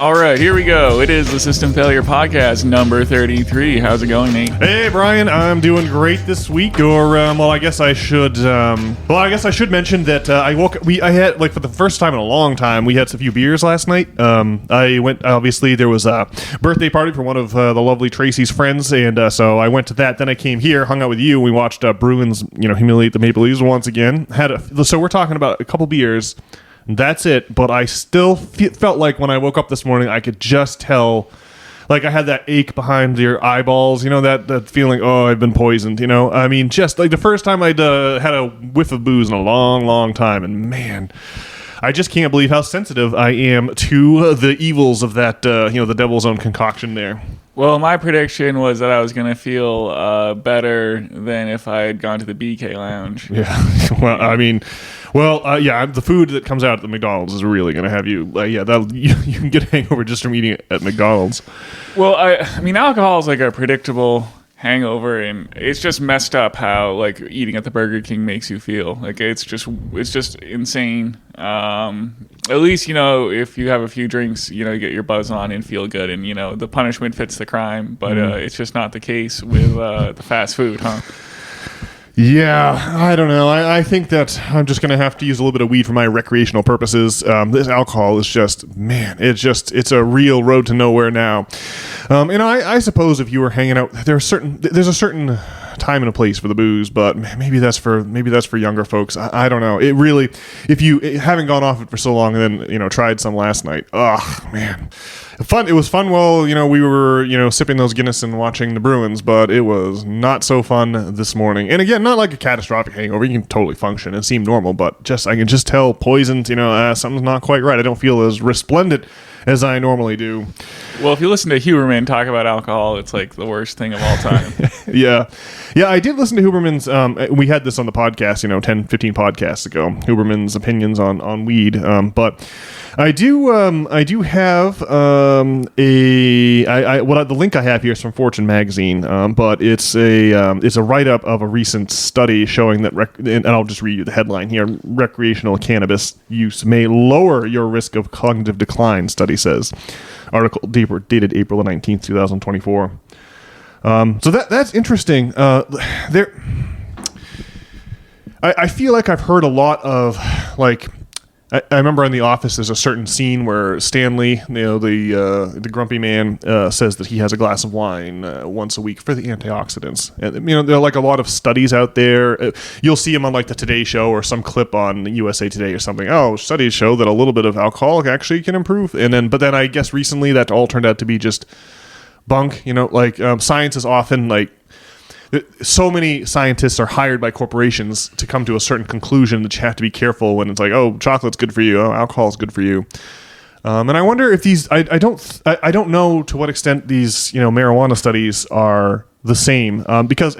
All right, here we go. It is the System Failure Podcast number 33. How's it going, Nate? Hey, Brian. I'm doing great this week. Or, I guess I should. I should mention that I had for the first time in a long time. We had a few beers last night. I went. Obviously, there was a birthday party for one of the lovely Tracy's friends, and so I went to that. Then I came here, hung out with you. We watched Bruins, humiliate the Maple Leafs once again. So we're talking about a couple beers. That's it, but I still felt like when I woke up this morning, I could just tell, like I had that ache behind your eyeballs, that feeling, oh, I've been poisoned, I mean, just like the first time I'd had a whiff of booze in a long, long time, and man, I just can't believe how sensitive I am to the evils of that, the devil's own concoction there. Well, my prediction was that I was going to feel better than if I had gone to the BK Lounge. Yeah, well, I mean... the food that comes out at the McDonald's is really going to have you. You can get a hangover just from eating it at McDonald's. Well, I mean, alcohol is like a predictable hangover, and it's just messed up how like eating at the Burger King makes you feel. Like it's just insane. At least if you have a few drinks, you get your buzz on and feel good, and the punishment fits the crime. But it's just not the case with the fast food, huh? Yeah, I don't know. I think that I'm just going to have to use a little bit of weed for my recreational purposes. This alcohol is just, man, it's a real road to nowhere now. I suppose if you were hanging out, there's a certain time and a place for the booze, but maybe that's for younger folks. I don't know. It really, if you haven't gone off it for so long and then, tried some last night, oh man. It was fun while, we were, sipping those Guinness and watching the Bruins, but it was not so fun this morning. And again, not like a catastrophic hangover. You can totally function and seem normal, but I can just tell poisoned, something's not quite right. I don't feel as resplendent as I normally do. Well, if you listen to Huberman talk about alcohol, it's like the worst thing of all time. Yeah, I did listen to Huberman's, we had this on the podcast, 10, 15 podcasts ago, Huberman's opinions on weed, but I do have the link I have here is from Fortune magazine, but it's a write-up of a recent study showing that, and I'll just read you the headline here, recreational cannabis use may lower your risk of cognitive decline, study says. Article dated April 19th, 2024. So that's interesting. I feel like I've heard a lot of like. I remember in The Office, there's a certain scene where Stanley, the grumpy man, says that he has a glass of wine once a week for the antioxidants. And there are like a lot of studies out there. You'll see them on like the Today Show or some clip on USA Today or something. Oh, studies show that a little bit of alcohol actually can improve. But then I guess recently that all turned out to be just bunk. Science is often like. So many scientists are hired by corporations to come to a certain conclusion that you have to be careful when it's like, oh, chocolate's good for you, oh, alcohol's good for you. And I wonder if these, I don't know to what extent these, marijuana studies are the same, because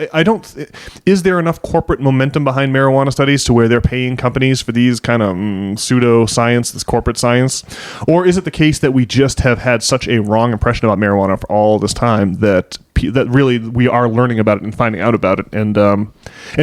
is there enough corporate momentum behind marijuana studies to where they're paying companies for these kind of pseudo science, this corporate science? Or is it the case that we just have had such a wrong impression about marijuana for all this time that really we are learning about it and finding out about it and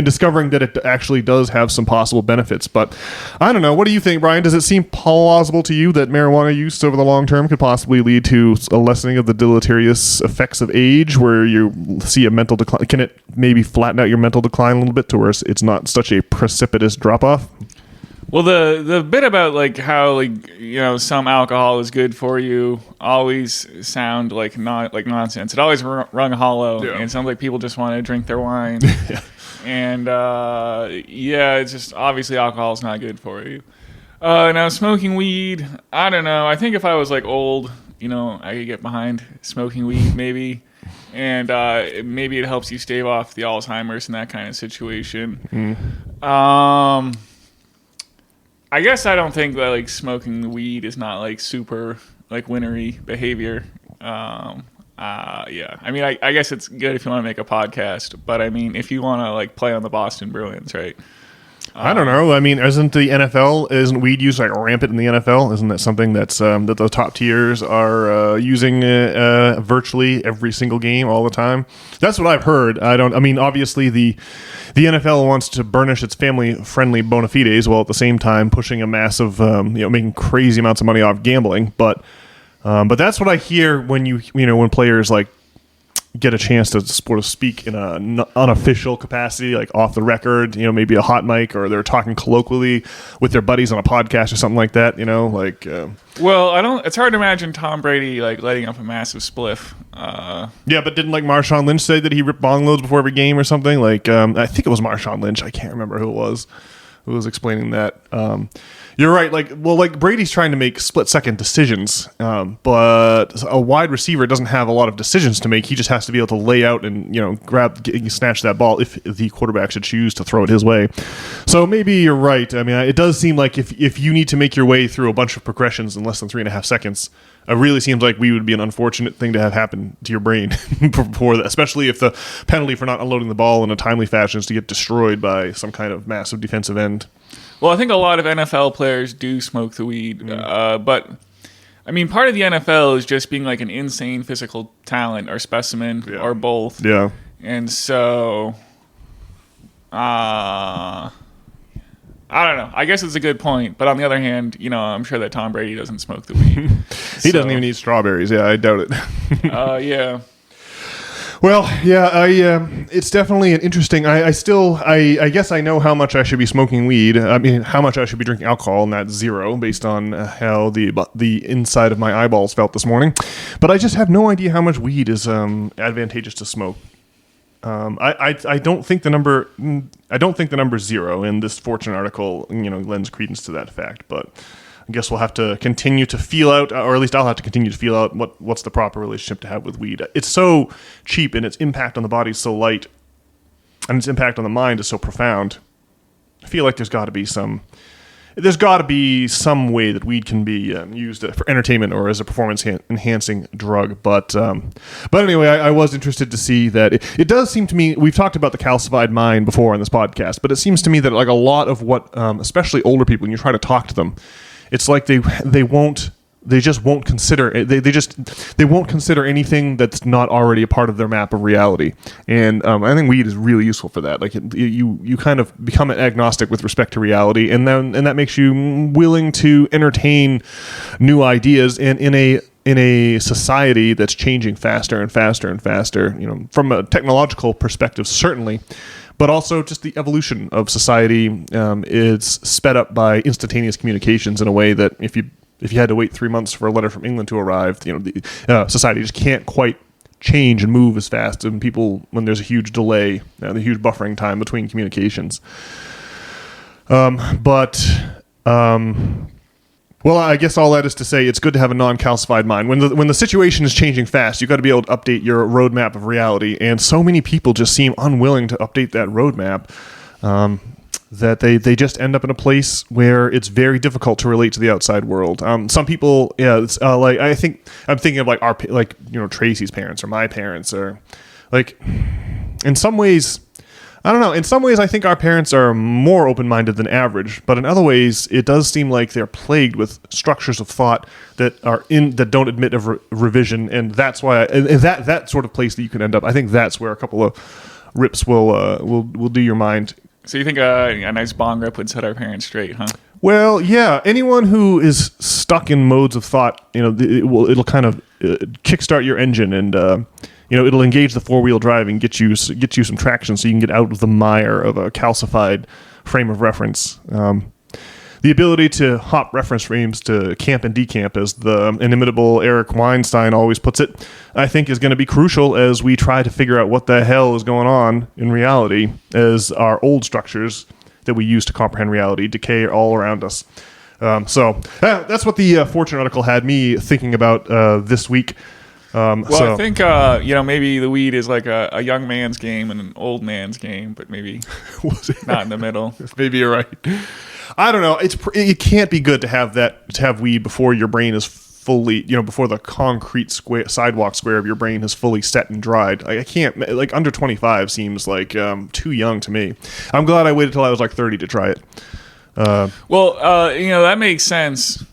discovering that it actually does have some possible benefits? But I don't know. What do you think, Brian? Does it seem plausible to you that marijuana use over the long term could possibly lead to a lessening of the deleterious effects of age, where you see a mental decline? Can it maybe flatten out your mental decline a little bit to where it's not such a precipitous drop off? Well, the bit about like how some alcohol is good for you always sound like nonsense. It always rung hollow, and it sounds like people just want to drink their wine. Yeah. And it's just obviously alcohol is not good for you. Now smoking weed, I don't know. I think if I was like old, I could get behind smoking weed maybe, and maybe it helps you stave off the Alzheimer's and that kind of situation. I guess I don't think that like smoking weed is not like super like wintery behavior. I mean, I guess it's good if you want to make a podcast, but I mean, if you want to like play on the Boston Bruins, right? I don't know. I mean, isn't weed use like rampant in the NFL? Isn't that something that's that the top tiers are using virtually every single game all the time? That's what I've heard. I mean, obviously the NFL wants to burnish its family-friendly bona fides while at the same time pushing a massive, making crazy amounts of money off gambling. But But that's what I hear when when players like get a chance to sort of speak in an unofficial capacity, like off the record, maybe a hot mic, or they're talking colloquially with their buddies on a podcast or something like that, Well, it's hard to imagine Tom Brady like lighting up a massive spliff. Yeah, but didn't like Marshawn Lynch say that he ripped bong loads before every game or something? Like, I think it was Marshawn Lynch. I can't remember who it was who was explaining that. You're right. Like Brady's trying to make split-second decisions, but a wide receiver doesn't have a lot of decisions to make. He just has to be able to lay out and snatch that ball if the quarterback should choose to throw it his way. So maybe you're right. I mean, it does seem like if you need to make your way through a bunch of progressions in less than 3.5 seconds, it really seems like we would be an unfortunate thing to have happen to your brain before that, especially if the penalty for not unloading the ball in a timely fashion is to get destroyed by some kind of massive defensive end. Well, I think a lot of NFL players do smoke the weed, but I mean, part of the NFL is just being like an insane physical talent or specimen or both. Yeah. And so, I don't know. I guess it's a good point, but on the other hand, I'm sure that Tom Brady doesn't smoke the weed. He doesn't even eat strawberries. Yeah, I doubt it. Yeah. Well, yeah, it's definitely an interesting. I guess I know how much I should be smoking weed. I mean, how much I should be drinking alcohol, and that's 0 based on how the inside of my eyeballs felt this morning. But I just have no idea how much weed is advantageous to smoke. I don't think the number. I don't think the number is 0, and this Fortune article, lends credence to that fact. But I guess we'll have to continue to feel out, or at least I'll have to continue to feel out what's the proper relationship to have with weed. It's so cheap, and its impact on the body is so light, and its impact on the mind is so profound. I feel like there's got to be some way that weed can be used for entertainment or as a performance-enhancing drug. But anyway, I was interested to see that it does seem to me, we've talked about the calcified mind before on this podcast, but it seems to me that like a lot of what, especially older people, when you try to talk to them, it's like they just won't consider they won't consider anything that's not already a part of their map of reality. And I think weed is really useful for that. Like you kind of become agnostic with respect to reality, and that makes you willing to entertain new ideas. And in a society that's changing faster and faster and faster, from a technological perspective, certainly, but also just the evolution of society is sped up by instantaneous communications in a way that if you had to wait 3 months for a letter from England to arrive, society just can't quite change and move as fast. And when there's a huge delay, the huge buffering time between communications. Well, I guess all that is to say, it's good to have a non-calcified mind. When the situation is changing fast, you've got to be able to update your roadmap of reality. And so many people just seem unwilling to update that roadmap that they just end up in a place where it's very difficult to relate to the outside world. Some people, it's like I'm thinking of like Tracy's parents or my parents, or like in some ways. I don't know. In some ways, I think our parents are more open-minded than average, but in other ways, it does seem like they're plagued with structures of thought that don't admit of revision, and that's why that sort of place that you can end up. I think that's where a couple of rips will do your mind. So you think a nice bong rip would set our parents straight, huh? Well, yeah. Anyone who is stuck in modes of thought, it'll kind of kickstart your engine and. It'll engage the four-wheel drive and get you some traction so you can get out of the mire of a calcified frame of reference. The ability to hop reference frames to camp and decamp, as the inimitable Eric Weinstein always puts it, I think is going to be crucial as we try to figure out what the hell is going on in reality as our old structures that we use to comprehend reality decay all around us. So that's what the Fortune article had me thinking about this week. I think maybe the weed is like a young man's game and an old man's game, but maybe not in the middle. Maybe you're right. I don't know. It can't be good to have weed before your brain is fully, before the concrete sidewalk square of your brain is fully set and dried. I can't, like, under 25 seems like too young to me. I'm glad I waited till I was like 30 to try it. That makes sense.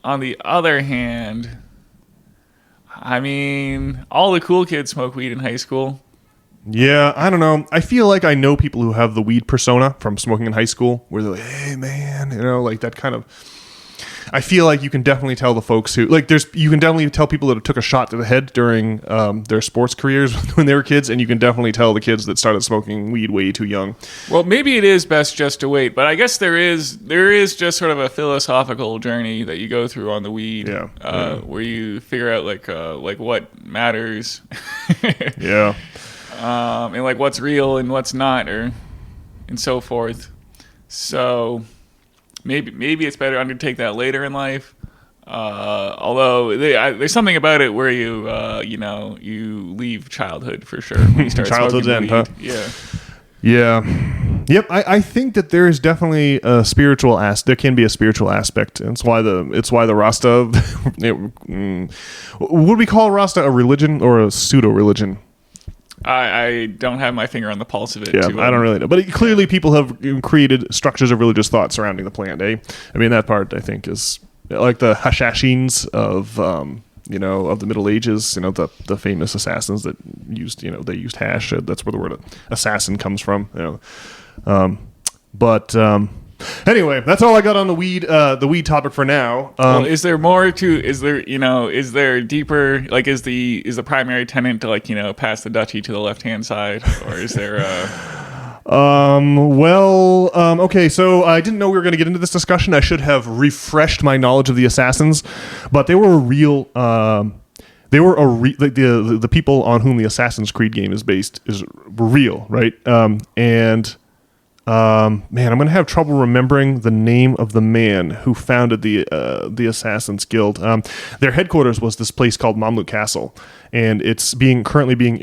On the other hand, I mean, all the cool kids smoke weed in high school. Yeah, I don't know. I feel like I know people who have the weed persona from smoking in high school, where they're like, hey, man, like that kind of... I feel like you can definitely tell the folks who you can definitely tell people that took a shot to the head during their sports careers when they were kids, and you can definitely tell the kids that started smoking weed way too young. Well, maybe it is best just to wait, but I guess there is just sort of a philosophical journey that you go through on the weed, where you figure out like what matters, Yeah. And like what's real and what's not, and so forth. So maybe it's better to undertake that later in life. Although there's something about it where you you leave childhood for sure when you start Childhood's smoking end, weed. huh? Yeah. Yeah. Yep. I think that there is definitely a spiritual there can be a spiritual aspect. And it's why the Rasta would we call Rasta a religion or a pseudo religion? I don't have my finger on the pulse of it. Yeah, I don't really know. But clearly people have created structures of religious thought surrounding the plant, eh? I mean, that part, I think, is like the Hashashins of the Middle Ages, the famous assassins that used, they used hash. That's where the word assassin comes from, Anyway, that's all I got on the weed topic for now. Well, is there more to? Is there deeper? Like, is the primary tenant to pass the duchy to the left hand side, or is there? Okay. So I didn't know we were going to get into this discussion. I should have refreshed my knowledge of the assassins, but they were a real. The people on whom the Assassin's Creed game is based were real, right? Man, I'm gonna have trouble remembering the name of the man who founded the Assassins Guild. Their headquarters was this place called Mamluk Castle, and it's currently being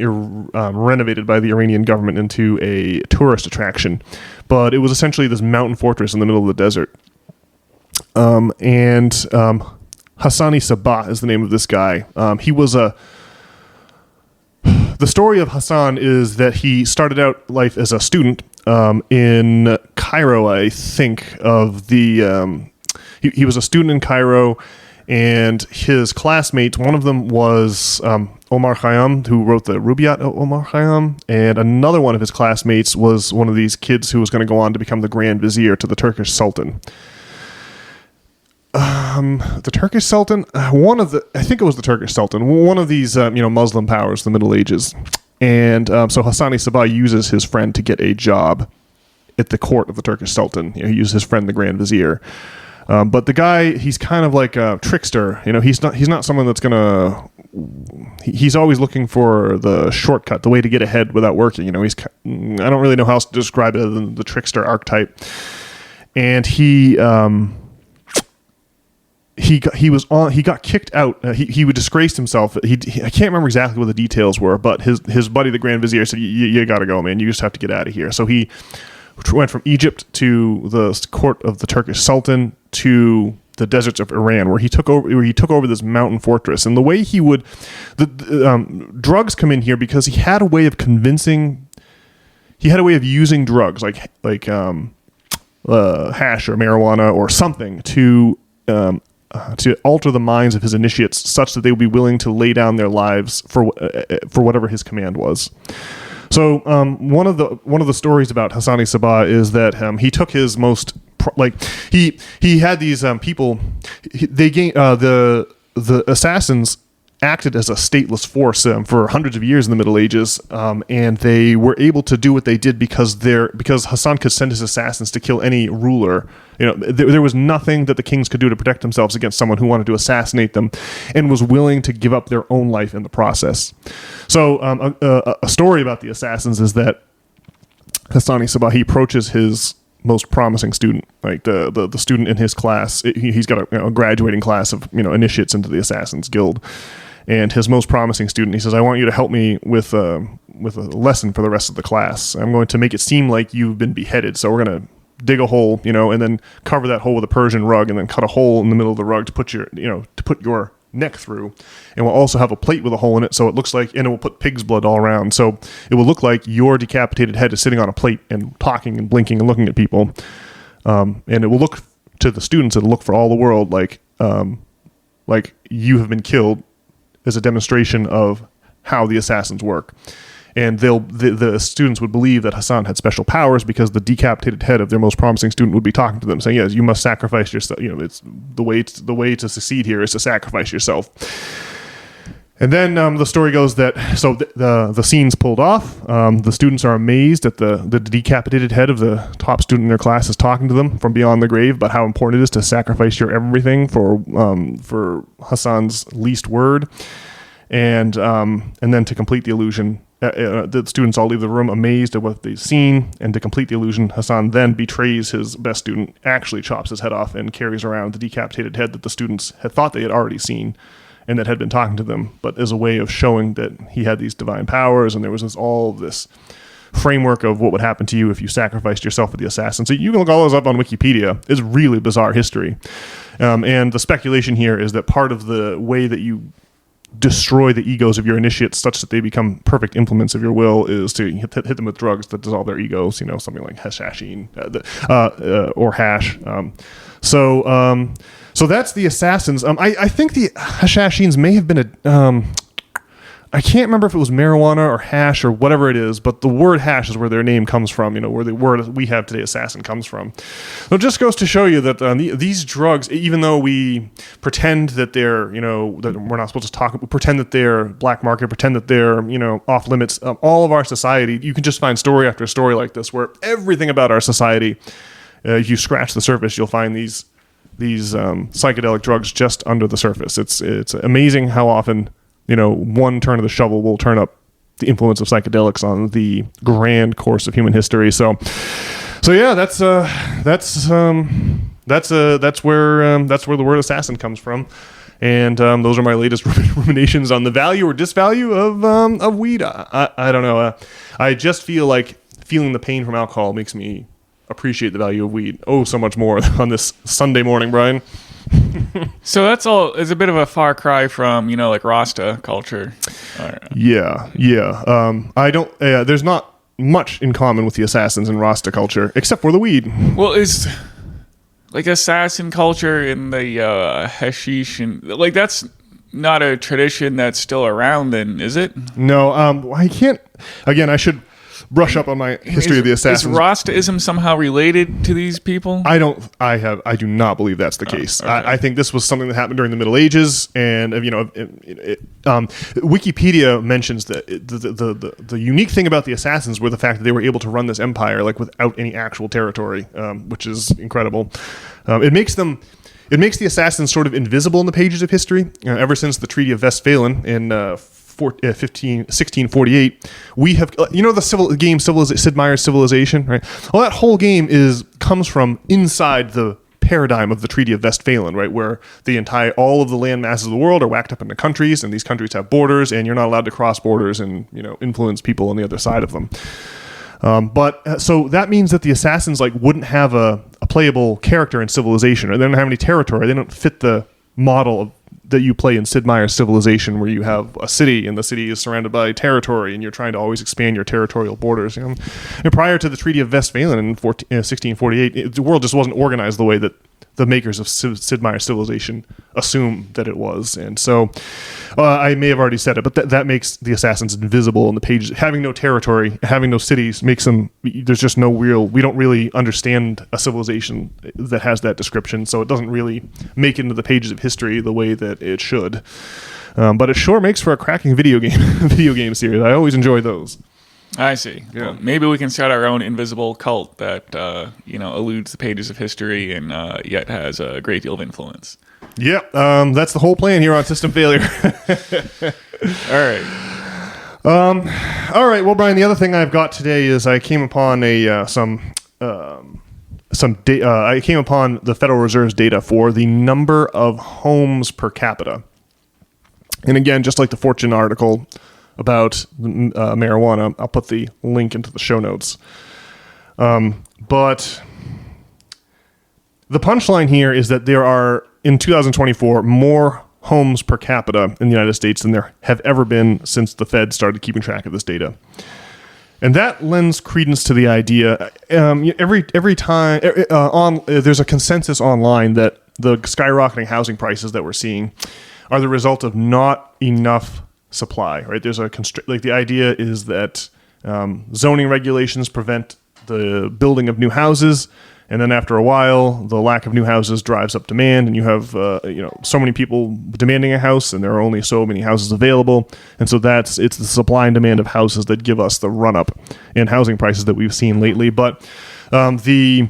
renovated by the Iranian government into a tourist attraction. But it was essentially this mountain fortress in the middle of the desert. Hassani Sabah is the name of this guy. He was The story of Hassan is that he started out life as a student in Cairo, I think. He was a student in Cairo, and his classmates, one of them was Omar Khayyam, who wrote the Rubaiyat of Omar Khayyam, and another one of his classmates was one of these kids who was going to go on to become the Grand Vizier to the Turkish Sultan. The Turkish Sultan, I think it was the Turkish Sultan, one of these, Muslim powers, the Middle Ages. And so Hassani Sabah uses his friend to get a job at the court of the Turkish Sultan. He uses his friend, the Grand Vizier. But the guy, he's kind of like a trickster. He's not someone that's gonna. He's always looking for the shortcut, the way to get ahead without working. I don't really know how else to describe it other than the trickster archetype. And he got kicked out. He would disgrace himself. I can't remember exactly what the details were, but his buddy, the Grand Vizier, said, "You got to go, man. You just have to get out of here." So he went from Egypt to the court of the Turkish Sultan to the deserts of Iran, where he took over this mountain fortress. And the way he would, drugs come in here because he had a way of using drugs like hash or marijuana or something to alter the minds of his initiates such that they would be willing to lay down their lives for whatever his command was. So one of the stories about Hassani Sabah is that he took his most he had these people. The assassins acted as a stateless force for hundreds of years in the Middle Ages, and they were able to do what they did because Hassan could send his assassins to kill any ruler. There was nothing that the kings could do to protect themselves against someone who wanted to assassinate them, and was willing to give up their own life in the process. So, a story about the assassins is that Hassani Sabah, he approaches his most promising student, like the student in his class. He's got a graduating class of initiates into the Assassins Guild. And his most promising student, he says, "I want you to help me with a lesson for the rest of the class. I'm going to make it seem like you've been beheaded. So we're going to dig a hole, and then cover that hole with a Persian rug, and then cut a hole in the middle of the rug to put your neck through. And we'll also have a plate with a hole in it, so it looks like, and it will put pig's blood all around. So it will look like your decapitated head is sitting on a plate and talking and blinking and looking at people. And it will look to the students. It'll look for all the world like you have been killed." As a demonstration of how the assassins work. And the students would believe that Hassan had special powers because the decapitated head of their most promising student would be talking to them, saying, "Yes, you must sacrifice yourself. It's the way to succeed here is to sacrifice yourself." And then the story goes that the scene's pulled off. The students are amazed at the decapitated head of the top student in their class is talking to them from beyond the grave about how important it is to sacrifice your everything for Hassan's least word. And then to complete the illusion, the students all leave the room amazed at what they've seen. And to complete the illusion, Hassan then betrays his best student, actually chops his head off, and carries around the decapitated head that the students had thought they had already seen and that had been talking to them, but as a way of showing that he had these divine powers, and there was all this framework of what would happen to you if you sacrificed yourself for the assassin. So you can look all those up on Wikipedia. It's really bizarre history. And the speculation here is that part of the way that you destroy the egos of your initiates such that they become perfect implements of your will is to hit them with drugs that dissolve their egos, something like hashashine or hash. So that's the assassins. I think the hashashines may have been I can't remember if it was marijuana or hash or whatever it is, but the word hash is where their name comes from, where the word we have today, assassin, comes from. So it just goes to show you that these drugs, even though we pretend that they're, that we're not supposed to talk, pretend that they're black market, pretend that they're, off limits, all of our society, you can just find story after story like this, where everything about our society, if you scratch the surface, you'll find these psychedelic drugs just under the surface. It's amazing how often one turn of the shovel will turn up the influence of psychedelics on the grand course of human history. So yeah, that's where the word assassin comes from. And those are my latest ruminations on the value or disvalue of weed. I don't know. I just feel like feeling the pain from alcohol makes me appreciate the value of weed so much more on this Sunday morning, Brian. So that's all is a bit of a far cry from like Rasta culture. Yeah. I don't. There's not much in common with the assassins and Rasta culture except for the weed. Well, is like assassin culture in the hashish and like that's not a tradition that's still around, then, is it? No. I can't. Again, I should brush up on my history of the assassins. Is Rastaism somehow related to these people? I do not believe that's the case. Okay. I think this was something that happened during the Middle Ages, and Wikipedia mentions that the unique thing about the assassins were the fact that they were able to run this empire without any actual territory, which is incredible. It makes the assassins sort of invisible in the pages of history. Ever since the Treaty of Westphalen in 1648, we have the game Sid Meier's Civilization, right? Well, that whole game comes from inside the paradigm of the Treaty of Westphalen, right, where all of the land masses of the world are whacked up into countries, and these countries have borders, and you're not allowed to cross borders and influence people on the other side of them. So that means that the assassins wouldn't have a playable character in Civilization, or they don't have any territory. They don't fit the model that you play in Sid Meier's Civilization, where you have a city and the city is surrounded by territory and you're trying to always expand your territorial borders. And prior to the Treaty of Westphalen in 1648, the world just wasn't organized the way that the makers of Sid Meier's Civilization assume that it was. And so I may have already said it, but that makes the assassins invisible in the pages. Having no territory, having no cities makes them, there's just we don't really understand a civilization that has that description. So it doesn't really make it into the pages of history the way that it should. But it sure makes for a cracking video game series. I always enjoy those. I see. Yeah. Well, maybe we can start our own invisible cult that eludes the pages of history and yet has a great deal of influence. Yeah, that's the whole plan here on System Failure. All right. All right. Well, Brian, the other thing I've got today is I came upon I came upon the Federal Reserve's data for the number of homes per capita. And again, just like the Fortune article about marijuana, I'll put the link into the show notes. But the punchline here is that there are, in 2024, more homes per capita in the United States than there have ever been since the Fed started keeping track of this data. And that lends credence to the idea, every time there's a consensus online that the skyrocketing housing prices that we're seeing are the result of not enough supply, right? There's a like the idea is that zoning regulations prevent the building of new houses, and then after a while, the lack of new houses drives up demand, and you have so many people demanding a house, and there are only so many houses available, and so it's the supply and demand of houses that give us the run up in housing prices that we've seen lately. But the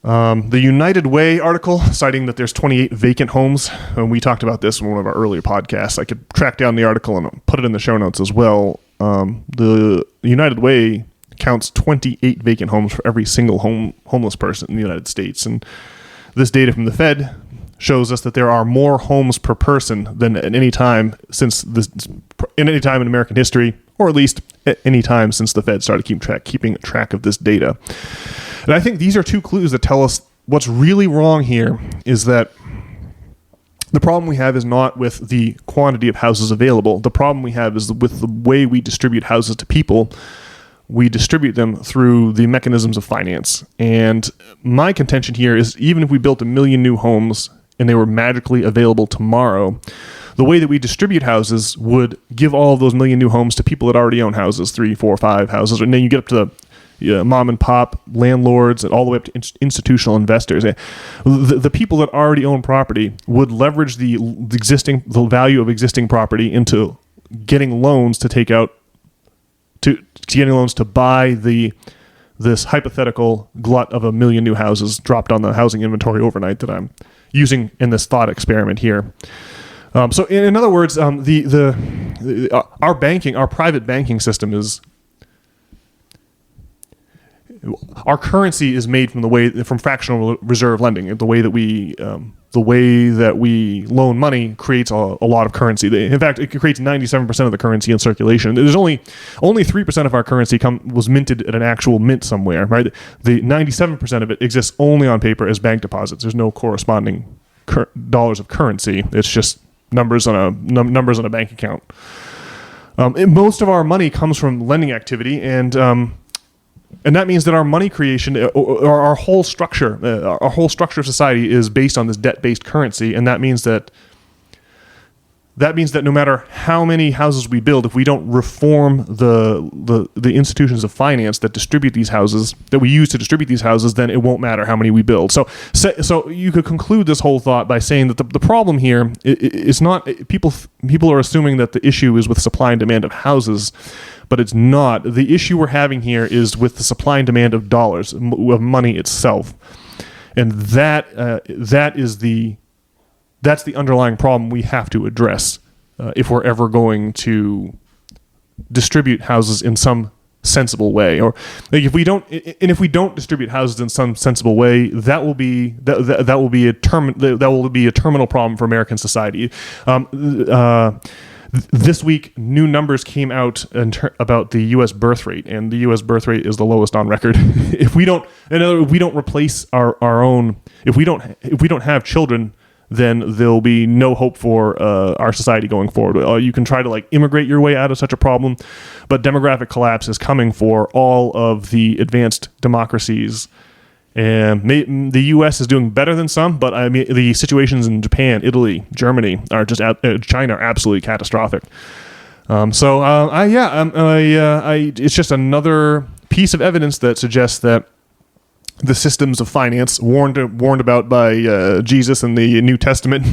United Way article citing that there's 28 vacant homes, and we talked about this in one of our earlier podcasts. I could track down the article and put it in the show notes as well. The United Way counts 28 vacant homes for every single homeless person in the United States. And this data from the Fed shows us that there are more homes per person than at any time in American history, or at least at any time since the Fed started keeping track of this data. And I think these are two clues that tell us what's really wrong here is that the problem we have is not with the quantity of houses available. The problem we have is with the way we distribute houses to people. We distribute them through the mechanisms of finance. And my contention here is even if we built 1 million new homes and they were magically available tomorrow, the way that we distribute houses would give all of those 1 million new homes to people that already own houses, 3, 4, 5 houses. And then you get up to the mom and pop landlords and all the way up to institutional investors. The people that already own property would leverage the value of existing property into getting loans to take out getting loans to buy this hypothetical glut of 1 million new houses dropped on the housing inventory overnight that I'm using in this thought experiment here. So in other words, our private banking system is. Our currency is made from fractional reserve lending. The way that we loan money creates a lot of currency. In fact, it creates 97% of the currency in circulation. There's only 3% of our currency was minted at an actual mint somewhere. Right, the 97% of it exists only on paper as bank deposits. There's no corresponding dollars of currency. It's just numbers on a bank account. Most of our money comes from lending activity, and that means that our money creation, or our whole structure of society is based on this debt-based currency, and that means that no matter how many houses we build, if we don't reform the institutions of finance that distribute these houses, that we use to distribute these houses, then it won't matter how many we build. So you could conclude this whole thought by saying that the problem here is not people are assuming that the issue is with supply and demand of houses. But it's not. The issue we're having here is with the supply and demand of dollars, of money itself, and that's the underlying problem we have to address if we're ever going to distribute houses in some sensible way. Or like if we don't distribute houses in some sensible way, that will be a terminal problem for American society. This week, new numbers came out about the U.S. birth rate, and the U.S. birth rate is the lowest on record. If we don't replace our own, if we don't have children, then there'll be no hope for our society going forward. You can try to immigrate your way out of such a problem, but demographic collapse is coming for all of the advanced democracies. And the U.S. is doing better than some, but I mean the situations in Japan, Italy, Germany China are absolutely catastrophic. It's just another piece of evidence that suggests that the systems of finance warned about by Jesus in the New Testament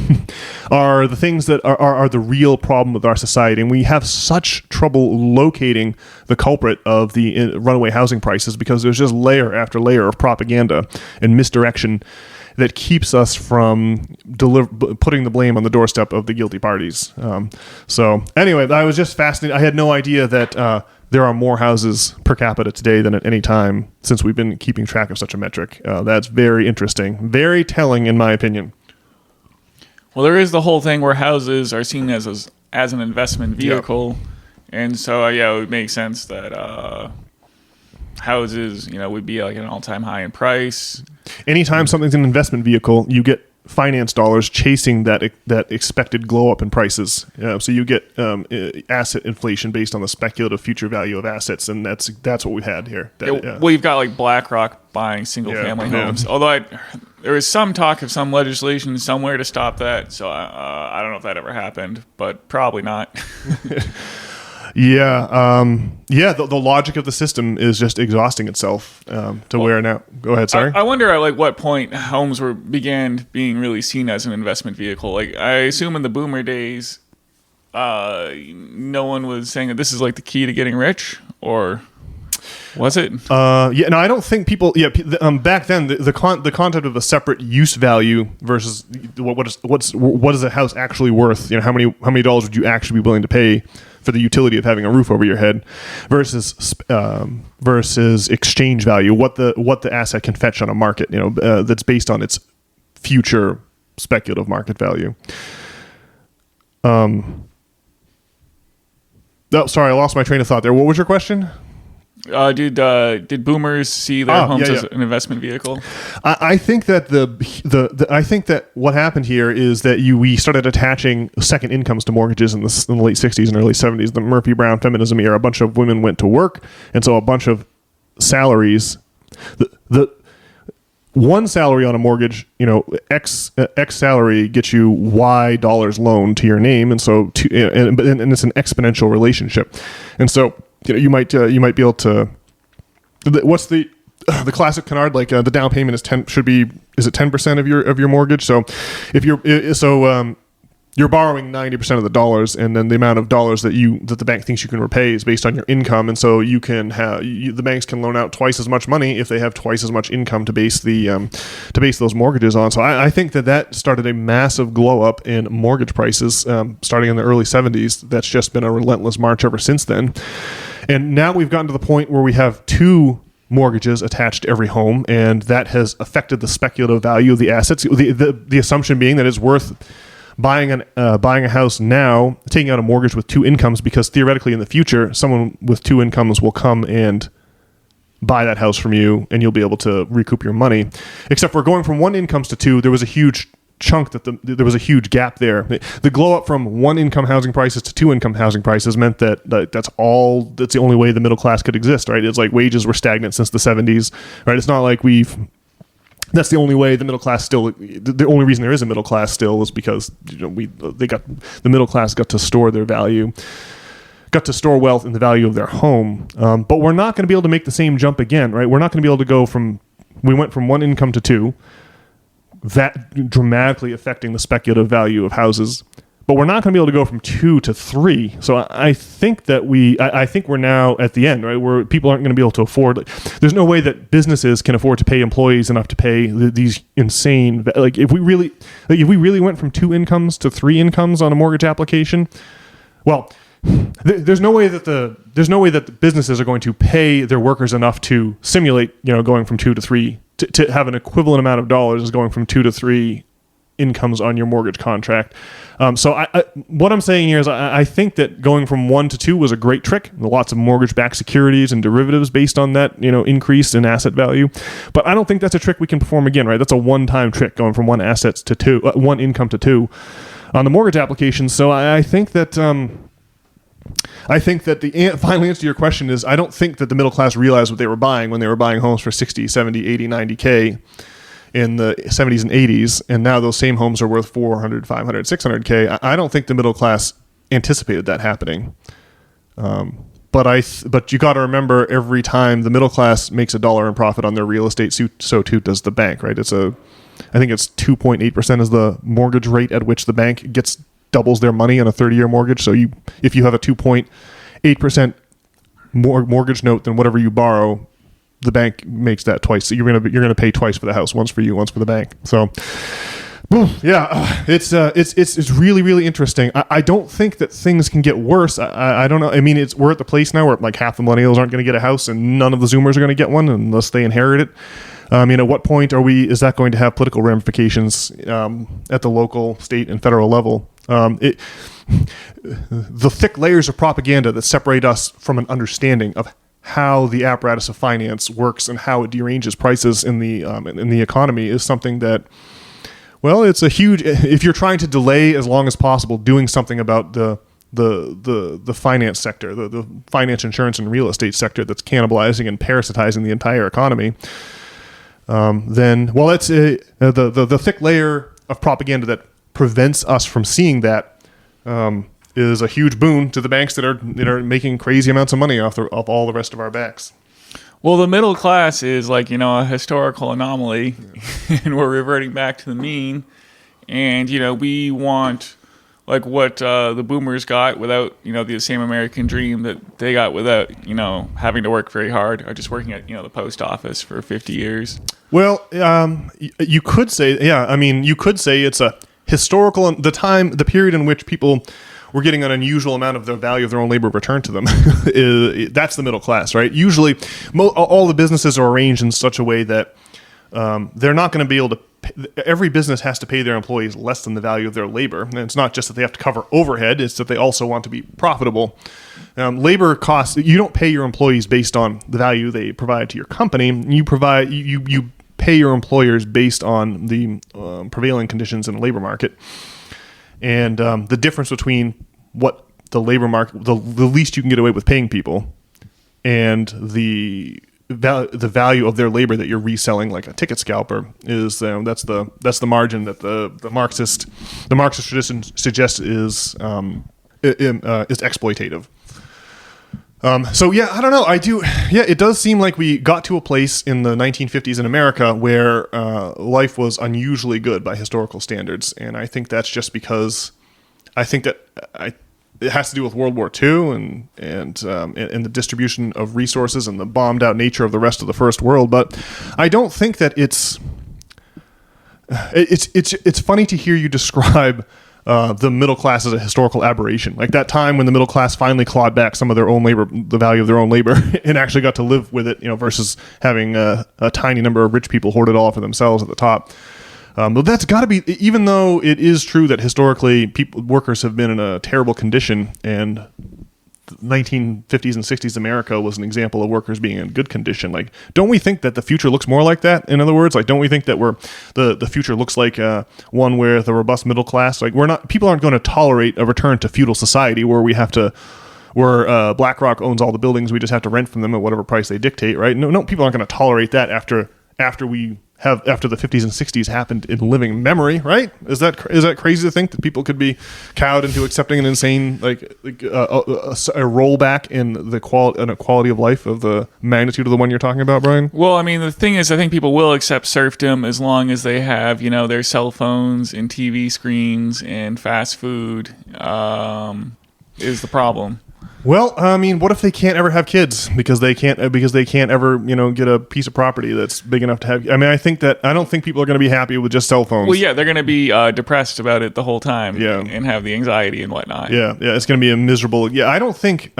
are the things that are the real problem with our society. And we have such trouble locating the culprit of the runaway housing prices because there's just layer after layer of propaganda and misdirection that keeps us from putting the blame on the doorstep of the guilty parties. So anyway, I was just fascinated. I had no idea that there are more houses per capita today than at any time since we've been keeping track of such a metric. That's very interesting, very telling in my opinion. Well, there is the whole thing where houses are seen as an investment vehicle. Yep. And so, it would make sense that houses, would be like an all-time high in price. Anytime something's an investment vehicle, you get finance dollars chasing that expected glow up in prices. So you get asset inflation based on the speculative future value of assets, and that's what we had here. Well, you've got like BlackRock buying single family homes. Although there was some talk of some legislation somewhere to stop that. So I don't know if that ever happened, but probably not. The logic of the system is just exhausting itself where now. Go ahead, sorry. I wonder at like what point homes began being really seen as an investment vehicle. Like I assume in the boomer days, no one was saying that this is like the key to getting rich, or was it? I don't think people. Back then, the concept of a separate use value versus what is a house actually worth? You know, how many dollars would you actually be willing to pay for the utility of having a roof over your head, versus exchange value, what the asset can fetch on a market. You know, that's based on its future speculative market value. Sorry, I lost my train of thought there. What was your question? Did boomers see their homes as an investment vehicle? I think that I think that what happened here is that we started attaching second incomes to mortgages in the late 60s and early 70s. The Murphy-Brown feminism era, a bunch of women went to work, and so a bunch of salaries, the one salary on a mortgage, you know, X salary gets you Y dollars loan to your name, and so and it's an exponential relationship, and so. You know, you might be able to. What's the classic canard? Like the down payment is 10% of your mortgage? So if you're you're borrowing 90% of the dollars, and then the amount of dollars that the bank thinks you can repay is based on your income, and so you can the banks can loan out twice as much money if they have twice as much income to base those mortgages on. So I think that started a massive glow up in mortgage prices starting in the early 70s. That's just been a relentless march ever since then. And now we've gotten to the point where we have two mortgages attached to every home, and that has affected the speculative value of the assets. The assumption being that it's worth buying a house now, taking out a mortgage with two incomes, because theoretically in the future, someone with two incomes will come and buy that house from you, and you'll be able to recoup your money. Except for going from one incomes to two, there was a huge chunk there was a huge gap there. The glow up from one income housing prices to two income housing prices meant that that's the only way the middle class could exist, right? It's like wages were stagnant since the 70s, right? It's not like that's the only way the middle class the only reason there is a middle class still is because, you know, the middle class got to store their value, got to store wealth in the value of their home. But we're not going to be able to make the same jump again, right? We're not going to be able to we went from one income to two, that dramatically affecting the speculative value of houses. But we're not going to be able to go from two to three. So I think that I think we're now at the end, right, where people aren't going to be able to afford. There's no way that businesses can afford to pay employees enough to pay these insane. Like if we really went from two incomes to three incomes on a mortgage application, well, there's no way that the businesses are going to pay their workers enough to simulate, you know, going from two to three to have an equivalent amount of dollars as going from two to three incomes on your mortgage contract. So what I'm saying here is I think that going from one to two was a great trick. Lots of mortgage-backed securities and derivatives based on that, you know, increase in asset value. But I don't think that's a trick we can perform again, right? That's a one-time trick, going from one income to two on the mortgage application. So I think that the final answer to your question is I don't think that the middle class realized what they were buying when they were buying homes for 60, 70, 80, 90K in the 70s and 80s, and now those same homes are worth 400, 500, 600K. I don't think the middle class anticipated that happening. But you got to remember, every time the middle class makes $1 in profit on their real estate, so too does the bank, right? I think it's 2.8% is the mortgage rate at which the bank doubles their money on a 30-year mortgage. So if you have a 2.8% mortgage note, then whatever you borrow, the bank makes that twice. So you're gonna pay twice for the house, once for you, once for the bank. So, it's really, really interesting. I don't think that things can get worse. I don't know. I mean, we're at the place now where like half the millennials aren't going to get a house, and none of the Zoomers are going to get one unless they inherit it. At what point is that going to have political ramifications at the local, state, and federal level? The thick layers of propaganda that separate us from an understanding of how the apparatus of finance works and how it deranges prices in the economy is something that, well, it's a huge. If you're trying to delay as long as possible doing something about the finance sector, the finance, insurance, and real estate sector that's cannibalizing and parasitizing the entire economy, then that's the thick layer of propaganda that prevents us from seeing that is a huge boon to the banks that are making crazy amounts of money off all the rest of our backs. Well, the middle class is like, a historical anomaly, and we're reverting back to the mean. And, we want like what the boomers got without, the same American dream that they got without, having to work very hard or just working at, the post office for 50 years. Well, you could say, you could say it's a historical, the period in which people were getting an unusual amount of the value of their own labor returned to them. That's the middle class, right? Usually, all the businesses are arranged in such a way that they're not going to be able to. Every business has to pay their employees less than the value of their labor. And it's not just that they have to cover overhead; it's that they also want to be profitable. Labor costs. You don't pay your employees based on the value they provide to your company. You pay your employers based on the prevailing conditions in the labor market. And the difference between what the labor market, the least you can get away with paying people, and the value of their labor that you're reselling like a ticket scalper is that's the margin that the Marxist tradition suggests is exploitative. I don't know. It does seem like we got to a place in the 1950s in America where life was unusually good by historical standards. And I think that's just because I think that it has to do with World War II and the distribution of resources and the bombed out nature of the rest of the first world. But I don't think that it's funny to hear you describe the middle class as a historical aberration, like that time when the middle class finally clawed back some of their own labor, the value of their own labor, and actually got to live with it, versus having a tiny number of rich people hoard it all for themselves at the top. But that's got to be, even though it is true that historically workers have been in a terrible condition, and 1950s and 60s America was an example of workers being in good condition. Like, don't we think that the future looks more like that? In other words, like, don't we think that the future looks like one where the robust middle class, like, people aren't going to tolerate a return to feudal society where BlackRock owns all the buildings, we just have to rent from them at whatever price they dictate, right? No, people aren't going to tolerate that after the 50s and 60s happened in living memory, right? Is that crazy to think that people could be cowed into accepting an insane a rollback in the quality of life of the magnitude of the one you're talking about, Brian? Well, I mean, the thing is, I think people will accept serfdom as long as they have, their cell phones and TV screens and fast food is the problem. Well, I mean, what if they can't ever have kids because they can't ever, get a piece of property that's big enough to have? I mean, I don't think people are going to be happy with just cell phones. Well, yeah, they're going to be depressed about it the whole time, yeah, and have the anxiety and whatnot. Yeah, it's going to be a miserable. Yeah, I don't think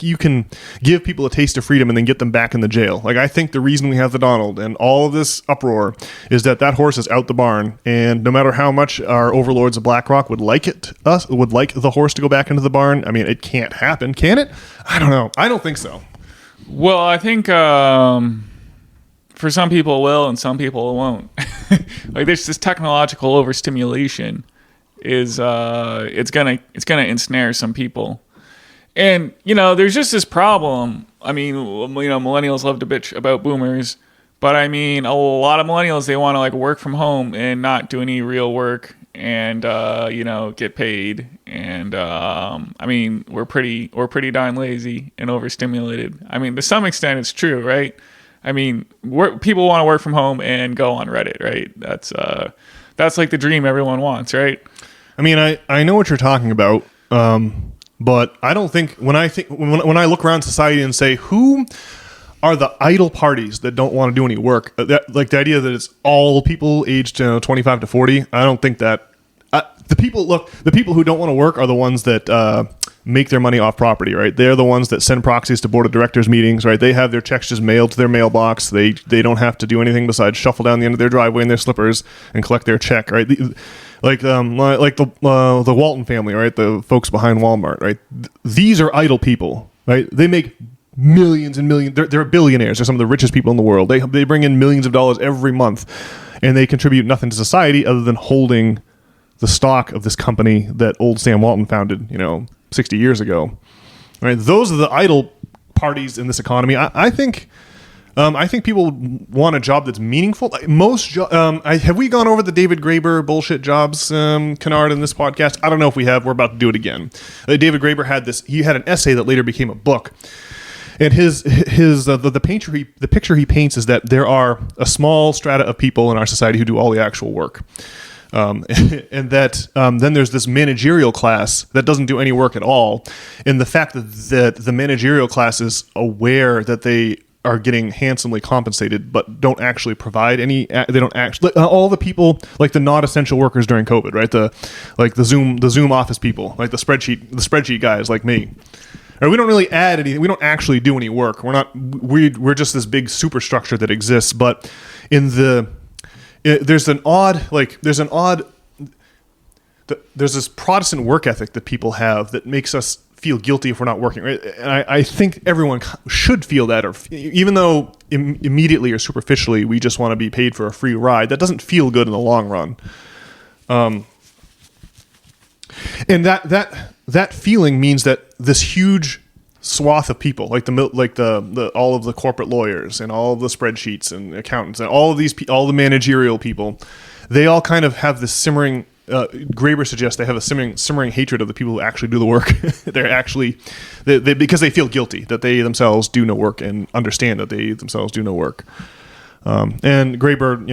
you can give people a taste of freedom and then get them back in the jail. Like, I think the reason we have the Donald and all of this uproar is that horse is out the barn, and no matter how much our overlords of BlackRock would like the horse to go back into the barn, I mean, it can't happen. Can it? I don't know. I don't think so. Well, I think for some people it will and some people it won't. Like, there's this technological overstimulation is it's gonna ensnare some people. And, there's just this problem. I mean, millennials love to bitch about boomers, but I mean, a lot of millennials, they want to like work from home and not do any real work and get paid. And I mean, we're pretty darn lazy and overstimulated. I mean, to some extent it's true, right? I mean, people want to work from home and go on Reddit, right? That's like the dream everyone wants, right? I mean, I know what you're talking about, but I don't think when I look around society and say, who are the idle parties that don't want to do any work? Like the idea that it's all people aged 25 to 40. I don't think that. The people who don't want to work are the ones that make their money off property, right? They're the ones that send proxies to board of directors meetings, right? They have their checks just mailed to their mailbox. They don't have to do anything besides shuffle down the end of their driveway in their slippers and collect their check, right? Like the Walton family, right? The folks behind Walmart, right? These are idle people, right? They make millions and millions. They're billionaires. They're some of the richest people in the world. They bring in millions of dollars every month, and they contribute nothing to society other than holding the stock of this company that old Sam Walton founded, 60 years ago. Right? Those are the idle parties in this economy. I think I think people want a job that's meaningful. Like have we gone over the David Graeber bullshit jobs, canard, in this podcast? I don't know if we have. We're about to do it again. David Graeber had this. He had an essay that later became a book, and the picture he paints is that there are a small strata of people in our society who do all the actual work. And that then there's this managerial class that doesn't do any work at all, and the fact that the managerial class is aware that they are getting handsomely compensated, but don't actually provide any. They don't actually all the people like the not essential workers during COVID, right? The Zoom office people, like the spreadsheet guys like me. Or we don't really add any. We don't actually do any work. We're just this big superstructure that exists. But there's this Protestant work ethic that people have that makes us feel guilty if we're not working, right? And I think everyone should feel that, or even though immediately or superficially we just want to be paid for a free ride, that doesn't feel good in the long run. And that feeling means that this huge swath of people, like the all of the corporate lawyers and all of the spreadsheets and accountants and all the managerial people, they all kind of have this simmering. Graeber suggests they have a simmering hatred of the people who actually do the work. They're actually because they feel guilty that they themselves do no work and understand that they themselves do no work. And Graeber,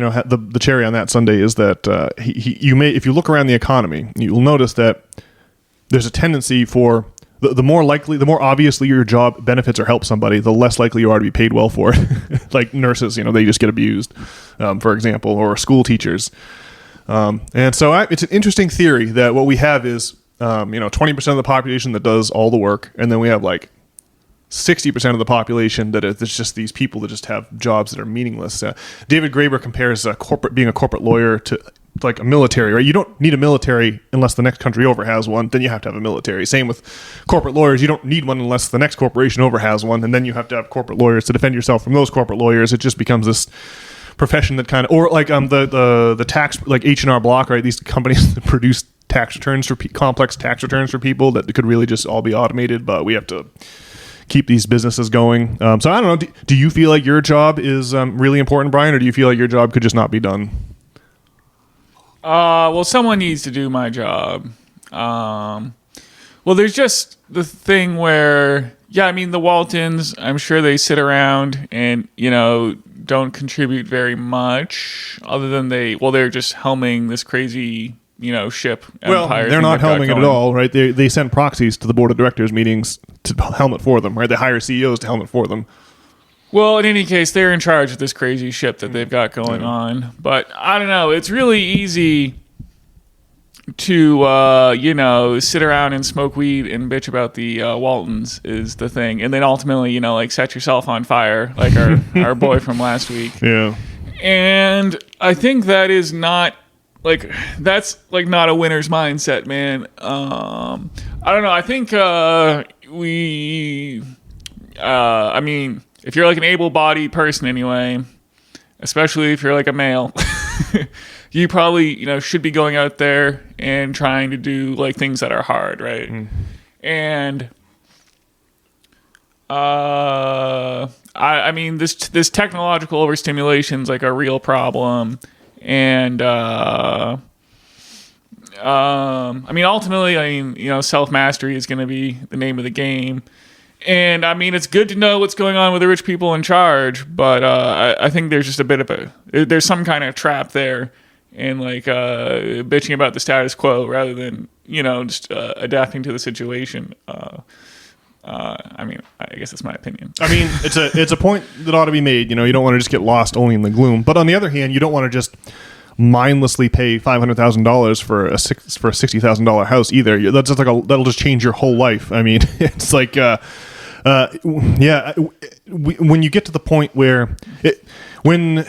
the cherry on that sundae is that if you look around the economy, you'll notice that there's a tendency for the more obviously your job benefits or helps somebody, the less likely you are to be paid well for it. Like nurses, they just get abused, for example, or school teachers. And so it's an interesting theory that what we have is, 20% of the population that does all the work, and then we have like 60% of the population that it's just these people that just have jobs that are meaningless. David Graeber compares being a corporate lawyer to like a military, right? You don't need a military unless the next country over has one. Then you have to have a military. Same with corporate lawyers. You don't need one unless the next corporation over has one, and then you have to have corporate lawyers to defend yourself from those corporate lawyers. It just becomes this profession that kind of, or like the tax, like H&R Block, right? These companies that produce tax returns for complex tax returns for people that could really just all be automated, but we have to keep these businesses going. So I don't know. Do you feel like your job is really important, Brian, or do you feel like your job could just not be done? Well, someone needs to do my job. Well, there's just the thing where, the Waltons, I'm sure they sit around and, don't contribute very much other than they're just helming this crazy, ship empire. Well, they're not helming it at all, right? They send proxies to the board of directors meetings to helm it for them, right? They hire CEOs to helm it for them. Well, in any case, they're in charge of this crazy ship that they've got going on. But I don't know. It's really easy to, sit around and smoke weed and bitch about the Waltons is the thing. And then ultimately, set yourself on fire like our boy from last week. Yeah. And I think that is not, that's, not a winner's mindset, man. I don't know. I think if you're like an able-bodied person anyway, especially if you're like a male, you probably, should be going out there and trying to do like things that are hard, right? Mm. And this technological overstimulation is like a real problem. And ultimately, self-mastery is going to be the name of the game. And it's good to know what's going on with the rich people in charge, but I think there's just a bit of there's some kind of trap there, and bitching about the status quo rather than just adapting to the situation. I guess that's my opinion. It's a point that ought to be made. You don't want to just get lost only in the gloom, but on the other hand, you don't want to just mindlessly pay $500,000 for a $60,000 house either. That's just that'll just change your whole life. It's like. When you get to the point where in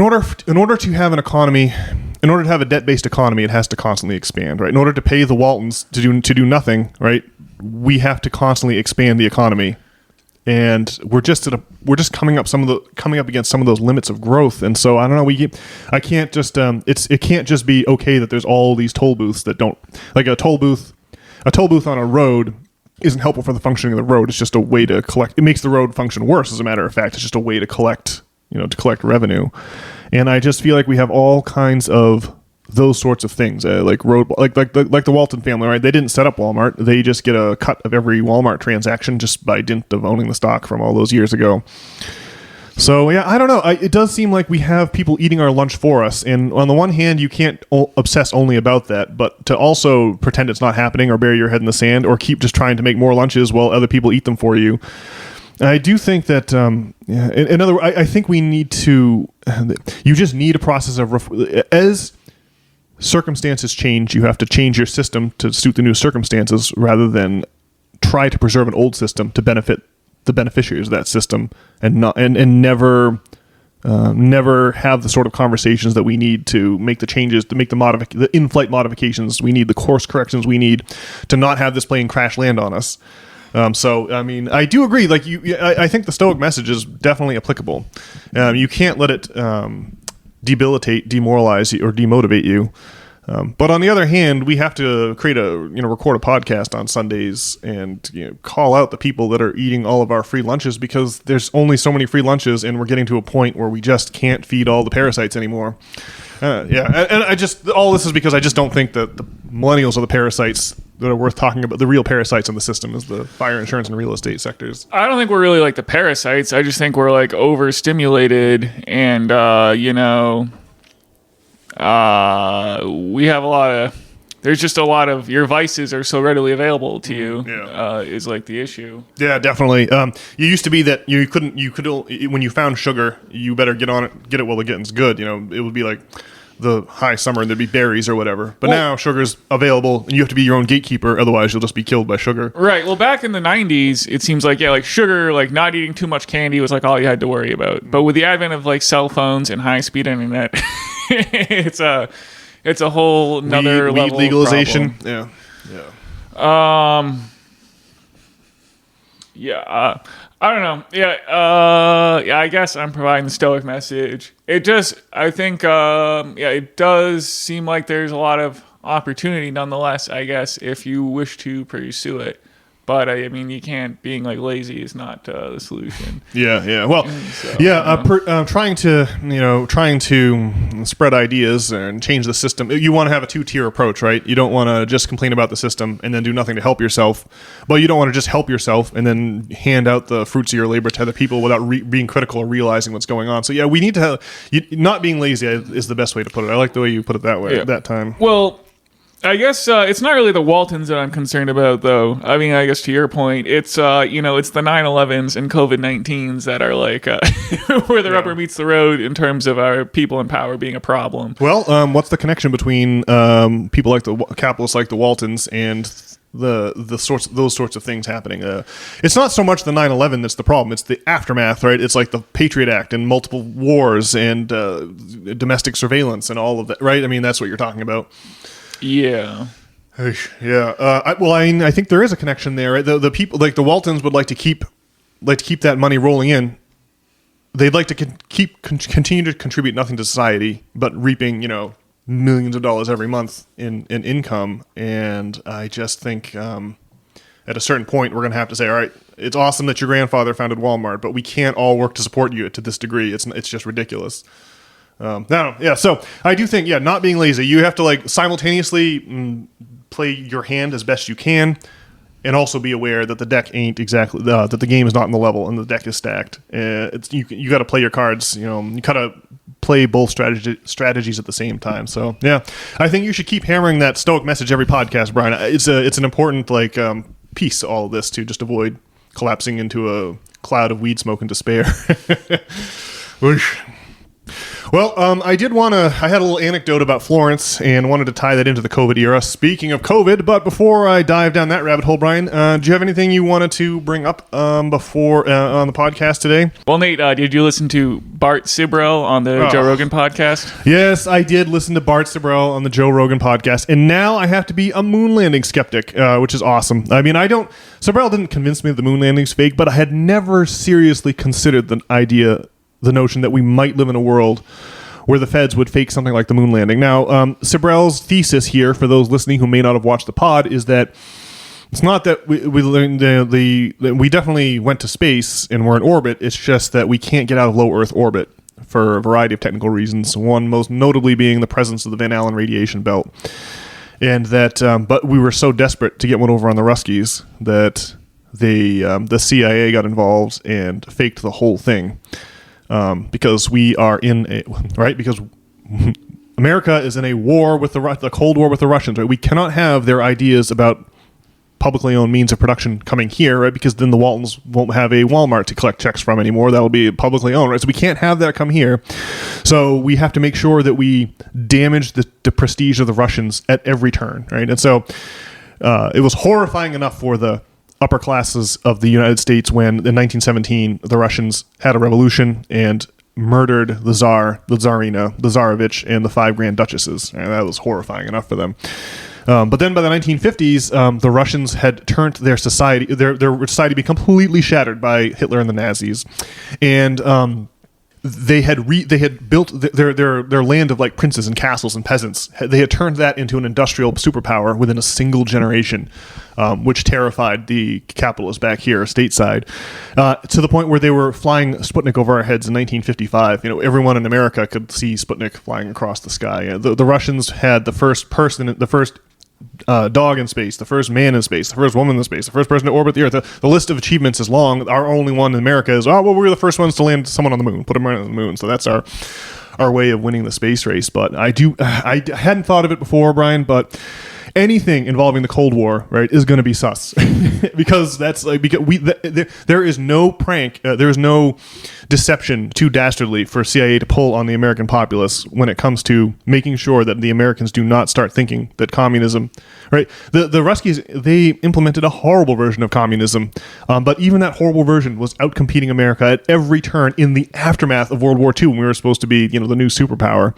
order to have an economy, in order to have a debt-based economy, it has to constantly expand, right? In order to pay the Waltons to do nothing, right? We have to constantly expand the economy, and we're just coming up against some of those limits of growth. And so I don't know. I can't just it can't just be okay that there's all these toll booths that don't, like a toll booth on a road isn't helpful for the functioning of the road. It's just a way to collect. It makes the road function worse, as a matter of fact. It's just a way to collect, to collect revenue. And I just feel like we have all kinds of those sorts of things, like the Walton family, right? They didn't set up Walmart. They just get a cut of every Walmart transaction just by dint of owning the stock from all those years ago. So, yeah, I don't know. It does seem like we have people eating our lunch for us. And on the one hand, you can't obsess only about that, but to also pretend it's not happening or bury your head in the sand or keep just trying to make more lunches while other people eat them for you. I do think that, I think we need to, you just need a process of, as circumstances change, you have to change your system to suit the new circumstances rather than try to preserve an old system to benefit the beneficiaries of that system and never have the sort of conversations that we need to make the changes, to make the in-flight modifications we need, the course corrections we need to not have this plane crash land on us. So, I mean, I do agree. Like I think the Stoic message is definitely applicable. You can't let it debilitate, demoralize you, or demotivate you. But on the other hand, we have to record a podcast on Sundays and call out the people that are eating all of our free lunches, because there's only so many free lunches, and we're getting to a point where we just can't feed all the parasites anymore. And all this is because I just don't think that the millennials are the parasites that are worth talking about. The real parasites in the system is the fire insurance and real estate sectors. I don't think we're really like the parasites. I just think we're like overstimulated, and we have there's just a lot of your vices are so readily available to you. Is like the issue. Yeah, definitely. It used to be that you could when you found sugar, you better get it while the getting's good. It would be like the high summer and there'd be berries or whatever. But now sugar's available and you have to be your own gatekeeper. Otherwise you'll just be killed by sugar. Right. Well, back in the 90s, it seems like, like sugar, like not eating too much candy was like all you had to worry about. But with the advent of like cell phones and high speed internet, it's a whole nother weed level legalization. Problem. I don't know. I guess I'm providing the Stoic message. I think it does seem like there's a lot of opportunity nonetheless, I guess, if you wish to pursue it. But I mean, you can't. Being like lazy is not the solution. Well, trying to spread ideas and change the system. You want to have a two-tier approach, right? You don't want to just complain about the system and then do nothing to help yourself. But you don't want to just help yourself and then hand out the fruits of your labor to other people without being critical or realizing what's going on. So we need to not being lazy is the best way to put it. I like the way you put it that way at that time. Well, I guess it's not really the Waltons that I'm concerned about, though. I mean, I guess to your point, it's it's the 9/11s and COVID-19s that are like where the rubber meets the road in terms of our people in power being a problem. Well, what's the connection between people like the capitalists like the Waltons and those sorts of things happening? It's not so much the 9/11 that's the problem. It's the aftermath, right? It's like the Patriot Act and multiple wars and domestic surveillance and all of that, right? I mean, that's what you're talking about. Yeah. I think there is a connection there. Right? The people like the Waltons would like to keep that money rolling in. They'd like to continue to contribute nothing to society, but reaping millions of dollars every month in income. And I just think at a certain point we're going to have to say, all right, it's awesome that your grandfather founded Walmart, but we can't all work to support you to this degree. It's just ridiculous. So I do think, not being lazy, you have to like simultaneously play your hand as best you can, and also be aware that the deck ain't exactly that the game is not in the level and the deck is stacked. You got to play your cards. You gotta play both strategies at the same time. So I think you should keep hammering that Stoic message every podcast, Brian. It's an important piece to all of this to just avoid collapsing into a cloud of weed smoke and despair. Whoosh. Well, I had a little anecdote about Florence and wanted to tie that into the COVID era. Speaking of COVID, but before I dive down that rabbit hole, Brian, do you have anything you wanted to bring up before on the podcast today? Well, Nate, did you listen to Bart Sibrel on the Joe Rogan podcast? Yes, I did listen to Bart Sibrel on the Joe Rogan podcast, and now I have to be a moon landing skeptic, which is awesome. I mean, Sibrel didn't convince me that the moon landing's fake, but I had never seriously considered the notion that we might live in a world where the feds would fake something like the moon landing. Now, Sibrel's thesis here, for those listening who may not have watched the pod, is that It's not that we learned we definitely went to space and we're in orbit. It's just that we can't get out of low Earth orbit for a variety of technical reasons. One most notably being the presence of the Van Allen radiation belt, and that. But we were so desperate to get one over on the Ruskies that the CIA got involved and faked the whole thing, because we are in a right because. America is in a war with the Cold War with the Russians. Right? We cannot have their ideas about publicly owned means of production coming here, right? Because then the Waltons won't have a Walmart to collect checks from anymore. That'll be publicly owned, right? So we can't have that come here. So we have to make sure that we damage the prestige of the Russians at every turn, right? And so it was horrifying enough for the upper classes of the United States when in 1917 the Russians had a revolution and murdered the Tsar, the Tsarina, the Tsarevich, and the 5 Grand Duchesses. And that was horrifying enough for them. But then by the 1950s, the Russians had turned their society, their society, be completely shattered by Hitler and the Nazis, and they had built their land of like princes and castles and peasants. They had turned that into an industrial superpower within a single generation, which terrified the capitalists back here stateside, to the point where they were flying Sputnik over our heads in 1955. You know, everyone in America could see Sputnik flying across the sky. The Russians had the first dog in space, the first man in space, the first woman in space, the first person to orbit the Earth. The list of achievements is long. Our only one in America is, we were the first ones to land someone on the moon, put them right on the moon. So that's our way of winning the space race. But I hadn't thought of it before, Brian, but anything involving the Cold War, right, is going to be sus, because that's like there is no prank, there is no deception too dastardly for CIA to pull on the American populace when it comes to making sure that the Americans do not start thinking that communism, right? The Ruskies, they implemented a horrible version of communism, but even that horrible version was outcompeting America at every turn in the aftermath of World War II when we were supposed to be, the new superpower.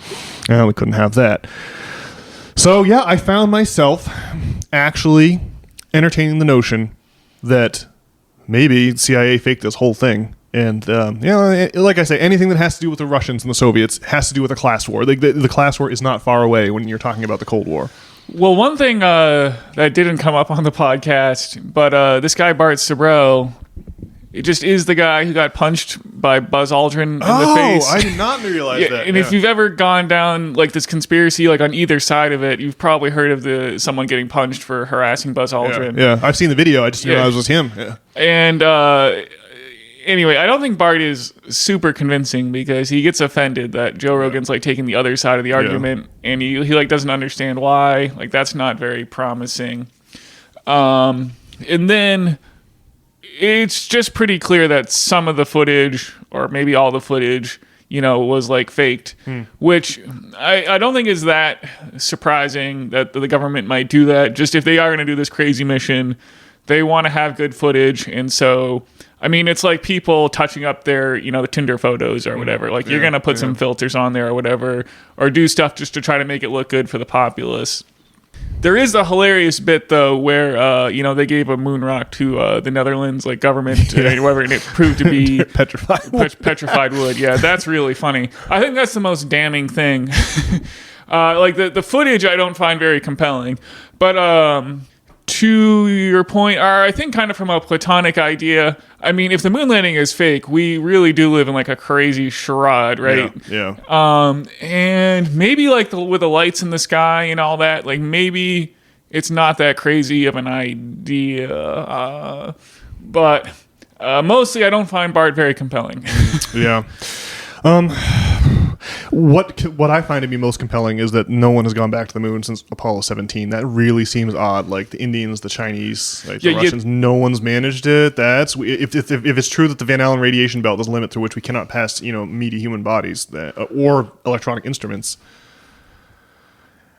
We couldn't have that. So, yeah, I found myself actually entertaining the notion that maybe CIA faked this whole thing. And, like I say, anything that has to do with the Russians and the Soviets has to do with a class war. The class war is not far away when you're talking about the Cold War. Well, one thing that didn't come up on the podcast, but this guy, Bart Sabro, it just is the guy who got punched by Buzz Aldrin in the face. Oh, I did not realize that. And if you've ever gone down like this conspiracy, like on either side of it, you've probably heard of someone getting punched for harassing Buzz Aldrin. Yeah, I've seen the video. I just didn't realize it was him. Yeah. And anyway, I don't think Bart is super convincing because he gets offended that Joe Rogan's like taking the other side of the argument, and he like doesn't understand why. Like that's not very promising. And then it's just pretty clear that some of the footage, or maybe all the footage, was like faked, which I don't think is that surprising that the government might do that. Just if they are going to do this crazy mission, they want to have good footage. And so, I mean, it's like people touching up their, the Tinder photos or whatever. Like you're going to put some filters on there or whatever, or do stuff just to try to make it look good for the populace. There is a hilarious bit though where they gave a moon rock to the Netherlands like government whatever, and it proved to be petrified wood. Yeah, that's really funny. I think that's the most damning thing. Like the footage I don't find very compelling, but to your point, or I think kind of from a platonic idea, I mean, if the moon landing is fake, we really do live in like a crazy charade, right? Yeah. And maybe like with the lights in the sky and all that, like maybe it's not that crazy of an idea. But mostly I don't find Bart very compelling. Yeah. What I find to be most compelling is that no one has gone back to the moon since Apollo 17. That really seems odd. Like the Indians, the Chinese, the Russians, no one's managed it. That's if it's true that the Van Allen radiation belt is a limit through which we cannot pass, meaty human bodies or electronic instruments.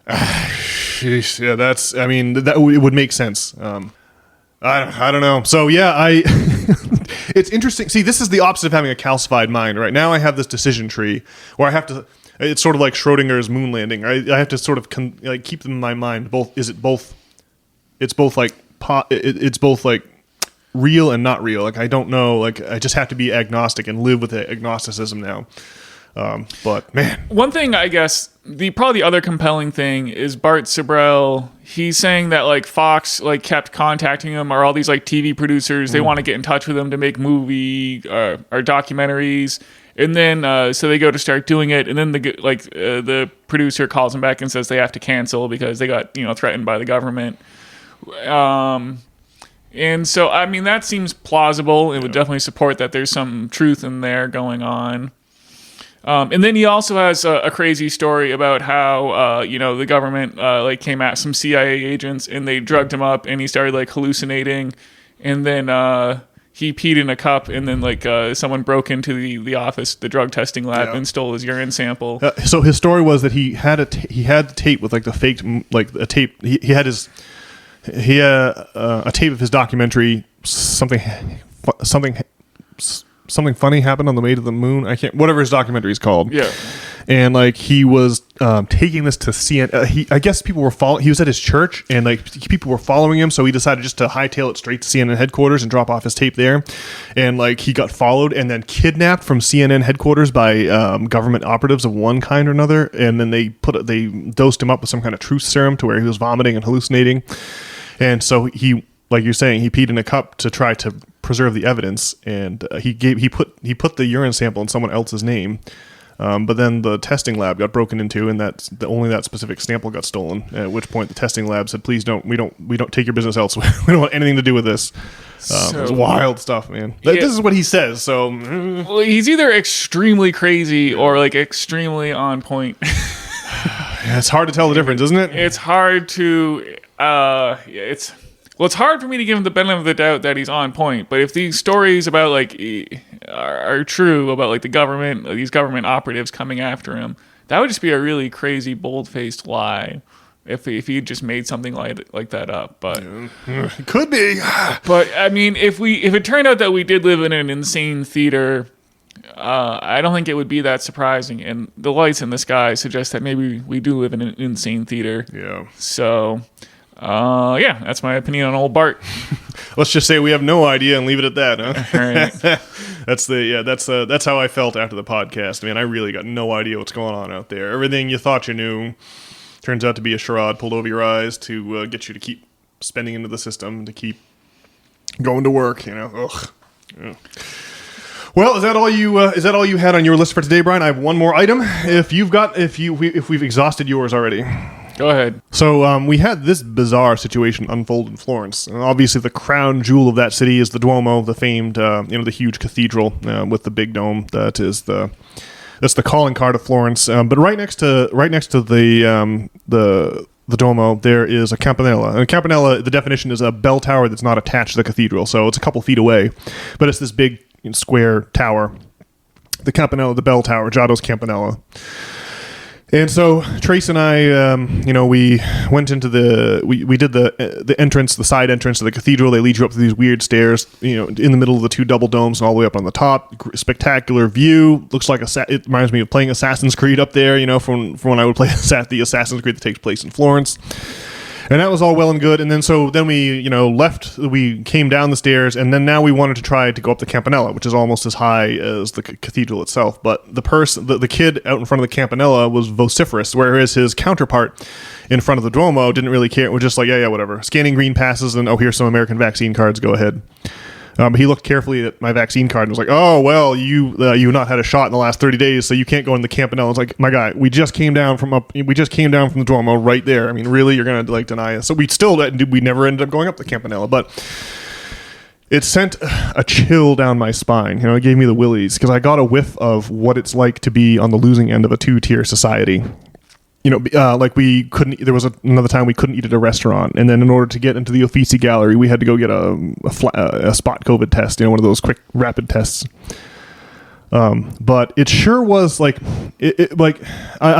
Sheesh, yeah, that it would make sense. I don't know. So yeah, it's interesting. See, this is the opposite of having a calcified mind. Right now, I have this decision tree where I have to. It's sort of like Schrodinger's moon landing. Right? I have to sort of keep them in my mind. It's both like real and not real. Like I don't know. Like I just have to be agnostic and live with agnosticism now. But man, one thing I guess probably the other compelling thing is Bart Sibrel. He's saying that like Fox like kept contacting him, or all these like TV producers. They want to get in touch with him to make movie or documentaries. And then, so they go to start doing it, and then the producer calls them back and says they have to cancel because they got threatened by the government. And so, I mean, that seems plausible. It would definitely support that there's some truth in there going on. And then he also has a crazy story about how the government like came at some CIA agents and they drugged him up, and he started like hallucinating, and then. He peed in a cup, and then like someone broke into the office, the drug testing lab, and stole his urine sample. So his story was that he had the tape with like the faked like a tape. He had a tape of his documentary. Something funny happened on the way to the moon. Whatever his documentary is called. Yeah. And like he was taking this to CNN. I guess people were following. He was at his church, and like people were following him. So he decided just to hightail it straight to CNN headquarters and drop off his tape there. And like he got followed and then kidnapped from CNN headquarters by government operatives of one kind or another. And then they dosed him up with some kind of truth serum to where he was vomiting and hallucinating. And so he, like you're saying, he peed in a cup to try to preserve the evidence. And he put the urine sample in someone else's name. But then the testing lab got broken into, and only that specific sample got stolen. At which point the testing lab said, "Please don't. We don't take your business elsewhere. We don't want anything to do with this." It was wild stuff, man. This is what he says. So, well, he's either extremely crazy or like extremely on point. It's hard to tell the difference, isn't it? It's hard to. It's hard for me to give him the benefit of the doubt that he's on point. But if these stories about like are true about like these government operatives coming after him, that would just be a really crazy, bold-faced lie. If he just made something like that up, but it could be. But I mean, if it turned out that we did live in an insane theater, I don't think it would be that surprising. And the lights in the sky suggest that maybe we do live in an insane theater. Yeah. So. That's my opinion on old Bart. Let's just say we have no idea and leave it at that, huh? Right. That's how I felt after the podcast. Man, I really got no idea what's going on out there. Everything you thought you knew turns out to be a charade pulled over your eyes to get you to keep spending into the system, to keep going to work. Ugh. Yeah. Well, is that all you had on your list for today, Brian? I have one more item. If we've exhausted yours already. Go ahead. So we had this bizarre situation unfold in Florence. And obviously, the crown jewel of that city is the Duomo, the famed, the huge cathedral with the big dome. That's the calling card of Florence. But right next to the Duomo, there is a campanella. And a campanella, the definition is a bell tower that's not attached to the cathedral, so it's a couple feet away. But it's this big square tower. The campanella, the bell tower, Giotto's campanella. And so Trace and I, we went into we did the entrance, the side entrance to the cathedral. They lead you up to these weird stairs, in the middle of the two double domes and all the way up on the top. Spectacular view. Looks like it reminds me of playing Assassin's Creed up there, from when I would play the Assassin's Creed that takes place in Florence. And that was all well and good. And then we, left, we came down the stairs, and then now we wanted to try to go up the campanella, which is almost as high as the cathedral itself. But the kid out in front of the campanella was vociferous, whereas his counterpart in front of the Duomo didn't really care. It was just like, yeah, whatever. Scanning green passes, and here's some American vaccine cards, go ahead. He looked carefully at my vaccine card and was like, "Oh, well, you not had a shot in the last 30 days, so you can't go in the campanella." It's like, my guy, we just came down from the Duomo right there. I mean, really, you're gonna deny us? So we never ended up going up the campanella, but it sent a chill down my spine. It gave me the willies because I got a whiff of what it's like to be on the losing end of a two-tier society. We couldn't. There was another time we couldn't eat at a restaurant, and then in order to get into the Uffizi Gallery, we had to go get a spot COVID test. One of those quick rapid tests. But it sure was I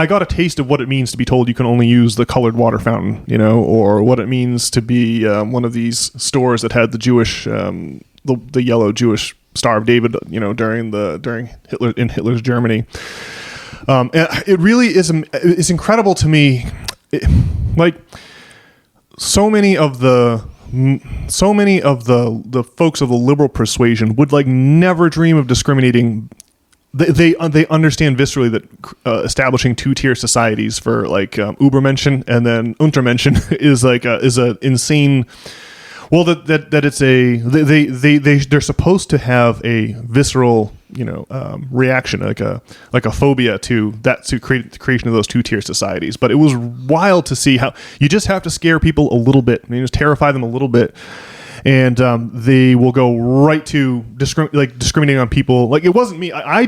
got a taste of what it means to be told you can only use the colored water fountain, or what it means to be one of these stores that had the Jewish, the yellow Jewish Star of David, during Hitler's Germany. It really is. It's incredible to me. So many of the folks of the liberal persuasion would never dream of discriminating they understand viscerally that establishing two-tier societies for like Übermenschen and then Untermenschen is a insane. Well, that it's they're supposed to have a visceral reaction like a phobia to create the creation of those two-tier societies. But it was wild to see how you just have to scare people a little bit. I mean, just terrify them a little bit. And they will go right to discriminating on people. Like, it wasn't me. I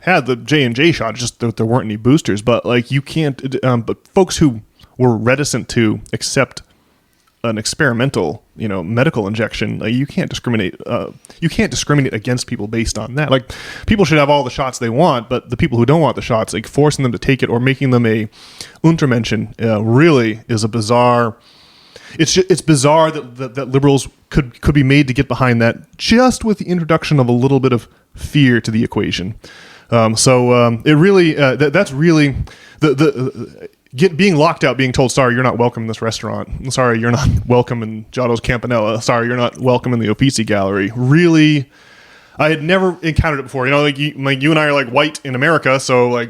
had the J&J shot, just that there weren't any boosters. But like, you can't. But folks who were reticent to accept an experimental, medical injection, you can't discriminate. You can't discriminate against people based on that. Like, people should have all the shots they want, but the people who don't want the shots, like forcing them to take it or making them a Untermenschen, really is a bizarre. It's bizarre that liberals could be made to get behind that just with the introduction of a little bit of fear to the equation. It really that's really being locked out, being told, sorry, you're not welcome in this restaurant. Sorry, you're not welcome in Giotto's Campanella. Sorry, you're not welcome in the Uffizi Gallery. Really, I had never encountered it before. You and I are like white in America, so like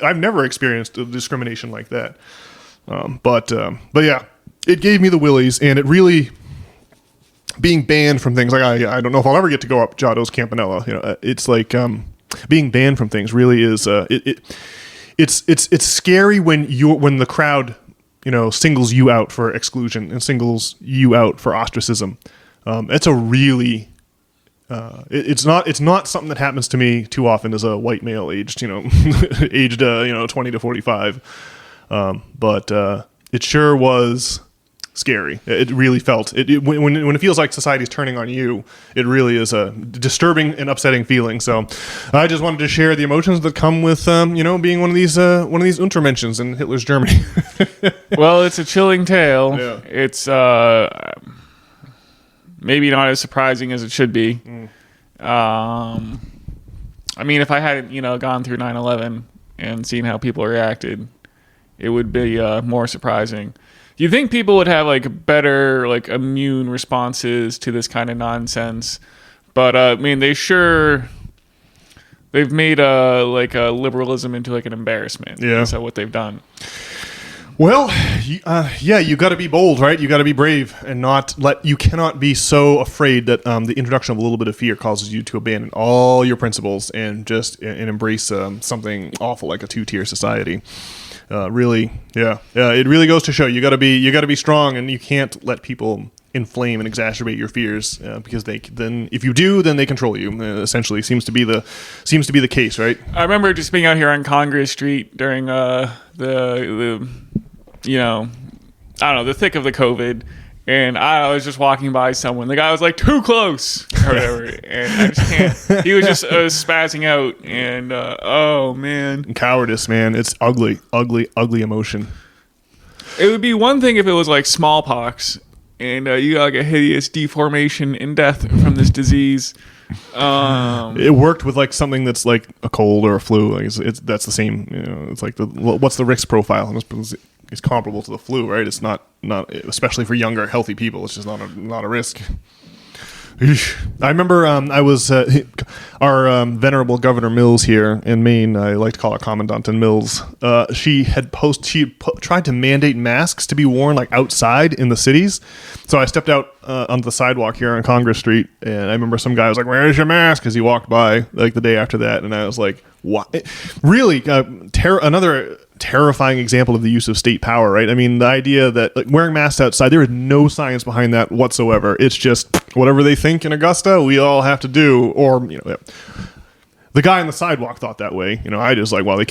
I've never experienced discrimination like that. But yeah. It gave me the willies, and it really being banned from things like I don't know if I'll ever get to go up Giotto's Campanella. It's like being banned from things really is it's scary when the crowd singles you out for exclusion and singles you out for ostracism. It's a really it's not something that happens to me too often as a white male aged 20 to 45, but it sure was scary. It really felt it when it feels like society's turning on you. It really is a disturbing and upsetting feeling. So I just wanted to share the emotions that come with being one of these Untermenschens in Hitler's Germany. Well, it's a chilling tale. Yeah. It's maybe not as surprising as it should be. I mean, if I hadn't gone through 9/11 and seen how people reacted, it would be more surprising. You think people would have like better like immune responses to this kind of nonsense, but I mean they've made liberalism into like an embarrassment. Yeah, is that what they've done? Well, you got to be bold, right? You got to be brave and you cannot be so afraid that the introduction of a little bit of fear causes you to abandon all your principles and embrace something awful like a two-tier society. Really, yeah. It really goes to show you got to be strong, and you can't let people inflame and exacerbate your fears because if you do, then they control you. Essentially, seems to be the case, right? I remember just being out here on Congress Street during the thick of the COVID, and I was just walking by someone. The guy was like too close or whatever, and I just can't. He was just spazzing out, and oh man, cowardice, man. It's ugly emotion. It would be one thing if it was like smallpox, and you got like a hideous deformation and death from this disease. It worked with like something that's like a cold or a flu. Like that's the same. It's like what's the risk profile? It's comparable to the flu, right? It's not especially for younger, healthy people. It's just not a risk. I remember I was our venerable Governor Mills here in Maine. I like to call her Commandant Mills. She tried to mandate masks to be worn like outside in the cities. So I stepped out onto the sidewalk here on Congress Street, and I remember some guy was like, "Where's your mask?" as he walked by like the day after that, and I was like, "What?" Really, another terrifying example of the use of state power, right? I mean, the idea that like wearing masks outside, there is no science behind that whatsoever. It's just whatever they think in Augusta, we all have to do. Or the guy on the sidewalk thought that way. I just like, well, they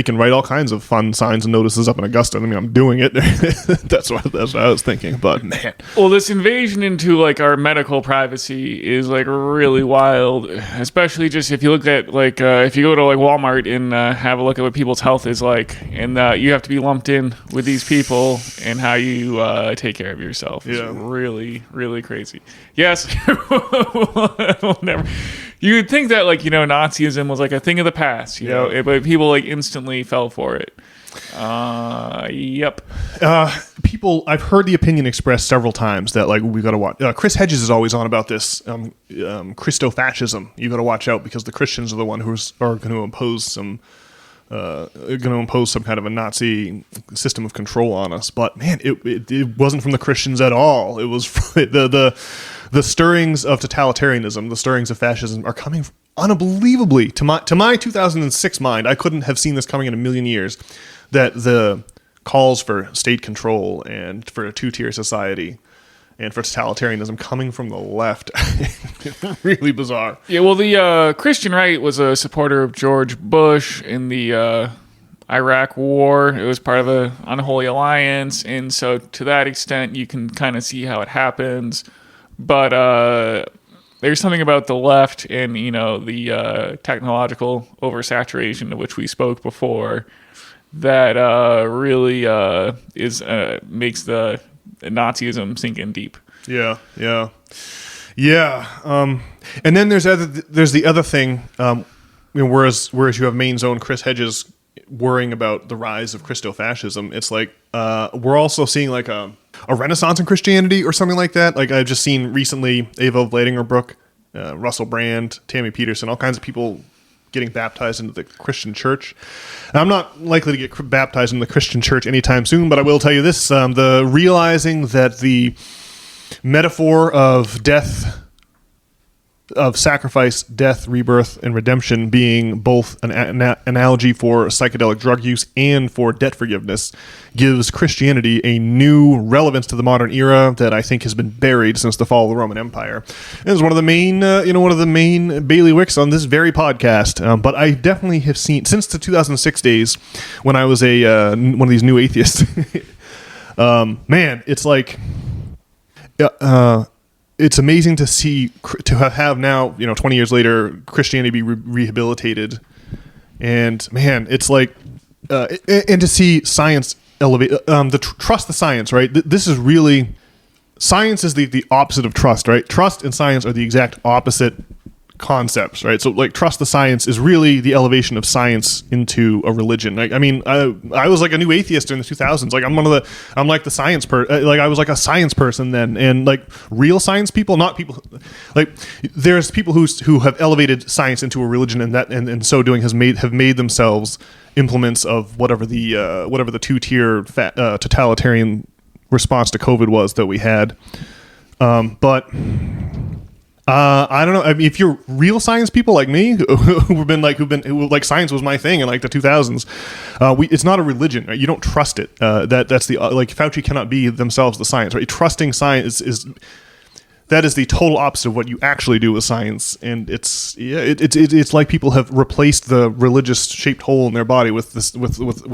can write all kinds of fun signs and notices up in Augusta. I mean, I'm doing it. that's what I was thinking. But man, well, this invasion into like our medical privacy is like really wild. Especially just if you look at like if you go to like Walmart and have a look at what people's health is like, and you have to be lumped in with these people and how you take care of yourself. It's really, really crazy. Yes, we'll never. You would think that like Nazism was like a thing of the past, but people like instantly fell for it. Yep. People, I've heard the opinion expressed several times that like we got to watch. Chris Hedges is always on about this Christo-fascism. You got to watch out because the Christians are the one who are going to impose some kind of a Nazi system of control on us. But man, it wasn't from the Christians at all. It was from the stirrings of totalitarianism, the stirrings of fascism are coming unbelievably to my 2006 mind. I couldn't have seen this coming in a million years. That the calls for state control and for a two-tier society and for totalitarianism coming from the left, really bizarre. Yeah, well, the Christian right was a supporter of George Bush in the Iraq War. It was part of an unholy alliance, and so to that extent, you can kind of see how it happens. But there's something about the left and the technological oversaturation of which we spoke before that really makes the Nazism sink in deep. Yeah. And then there's the other thing. Whereas you have Maine's own Chris Hedges worrying about the rise of Christo-fascism, it's like we're also seeing like a renaissance in Christianity or something like that. Like I've just seen recently Ava Vladingerbrook, Russell Brand, Tammy Peterson, all kinds of people getting baptized into the Christian church. I'm not likely to get baptized in the Christian church anytime soon, but I will tell you this, the realizing that the metaphor of death, of sacrifice, death, rebirth, and redemption being both an analogy for psychedelic drug use and for debt forgiveness gives Christianity a new relevance to the modern era that I think has been buried since the fall of the Roman Empire. It was one of the main, bailiwicks on this very podcast. But I definitely have seen since the 2006 days when I was one of these new atheists. Man, it's like. It's amazing to see to have now 20 years later Christianity be rehabilitated, and man, it's like and to see science elevate trust the science, right? This is really science is the opposite of trust, right? Trust and science are the exact opposite concepts, right? So like trust the science is really the elevation of science into a religion. Like, I mean, I was like a new atheist in the 2000s. Like I'm like the science like I was like a science person then, and like real science people, not people like there's people who have elevated science into a religion, and that and so doing have made themselves implements of whatever the two-tier totalitarian response to COVID was that we had. But I don't know. I mean, if you're real science people like me, who science was my thing in like the 2000s, it's not a religion, right? You don't trust it. That's the Fauci cannot be themselves the science, right? Trusting science is the total opposite of what you actually do with science, and it's like people have replaced the religious shaped hole in their body with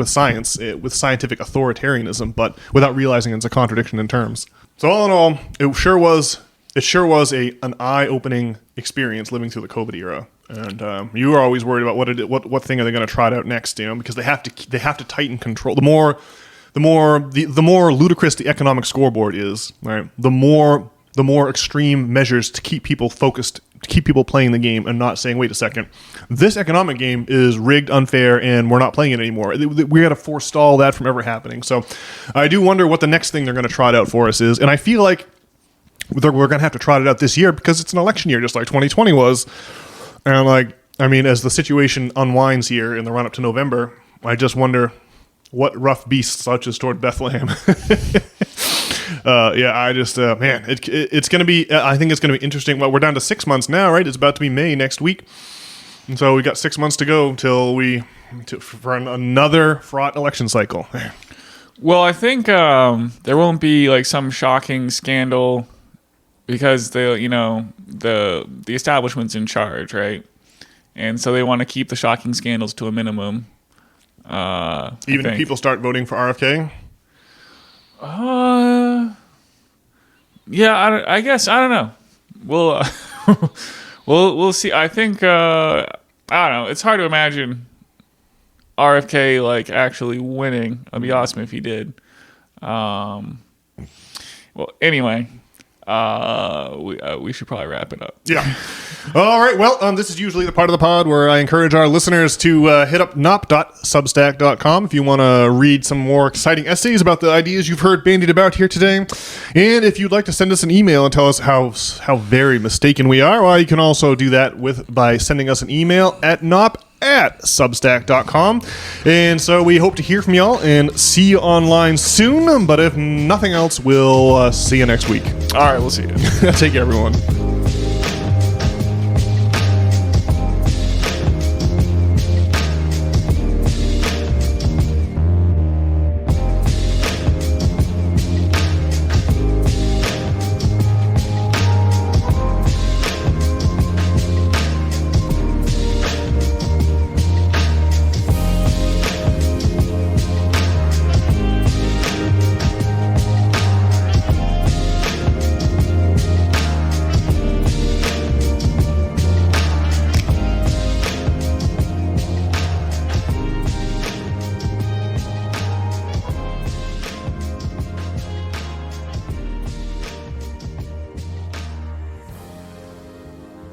science, with scientific authoritarianism, but without realizing it's a contradiction in terms. So all in all, it sure was an eye-opening experience living through the COVID era, and you were always worried about what thing are they going to trot out next, because they have to tighten control. The more ludicrous the economic scoreboard is, right? The more extreme measures to keep people focused, to keep people playing the game and not saying, wait a second, this economic game is rigged, unfair, and we're not playing it anymore. We got to forestall that from ever happening. So I do wonder what the next thing they're going to trot out for us is, and I feel like we're going to have to trot it out this year because it's an election year, just like 2020 was. And as the situation unwinds here in the run up to November, I just wonder what rough beast slouches toward Bethlehem. It's going to be, I think it's going to be interesting. Well, we're down to 6 months now, right? It's about to be May next week. And so we got 6 months to go for another fraught election cycle. Well, I think there won't be like some shocking scandal because the establishment's in charge, right? And so they want to keep the shocking scandals to a minimum. Even if people start voting for RFK? Yeah, I guess I don't know. We'll see. I think I don't know. It's hard to imagine RFK like actually winning. I'd be awesome if he did. Well, anyway, we should probably wrap it up. Yeah. All right. Well, this is usually the part of the pod where I encourage our listeners to hit up nop.substack.com if you want to read some more exciting essays about the ideas you've heard bandied about here today. And if you'd like to send us an email and tell us how very mistaken we are, well, you can also do that by sending us an email at nop@substack.com. And so we hope to hear from y'all and see you online soon. But if nothing else, we'll see you next week. All right, we'll see you. Take care, everyone.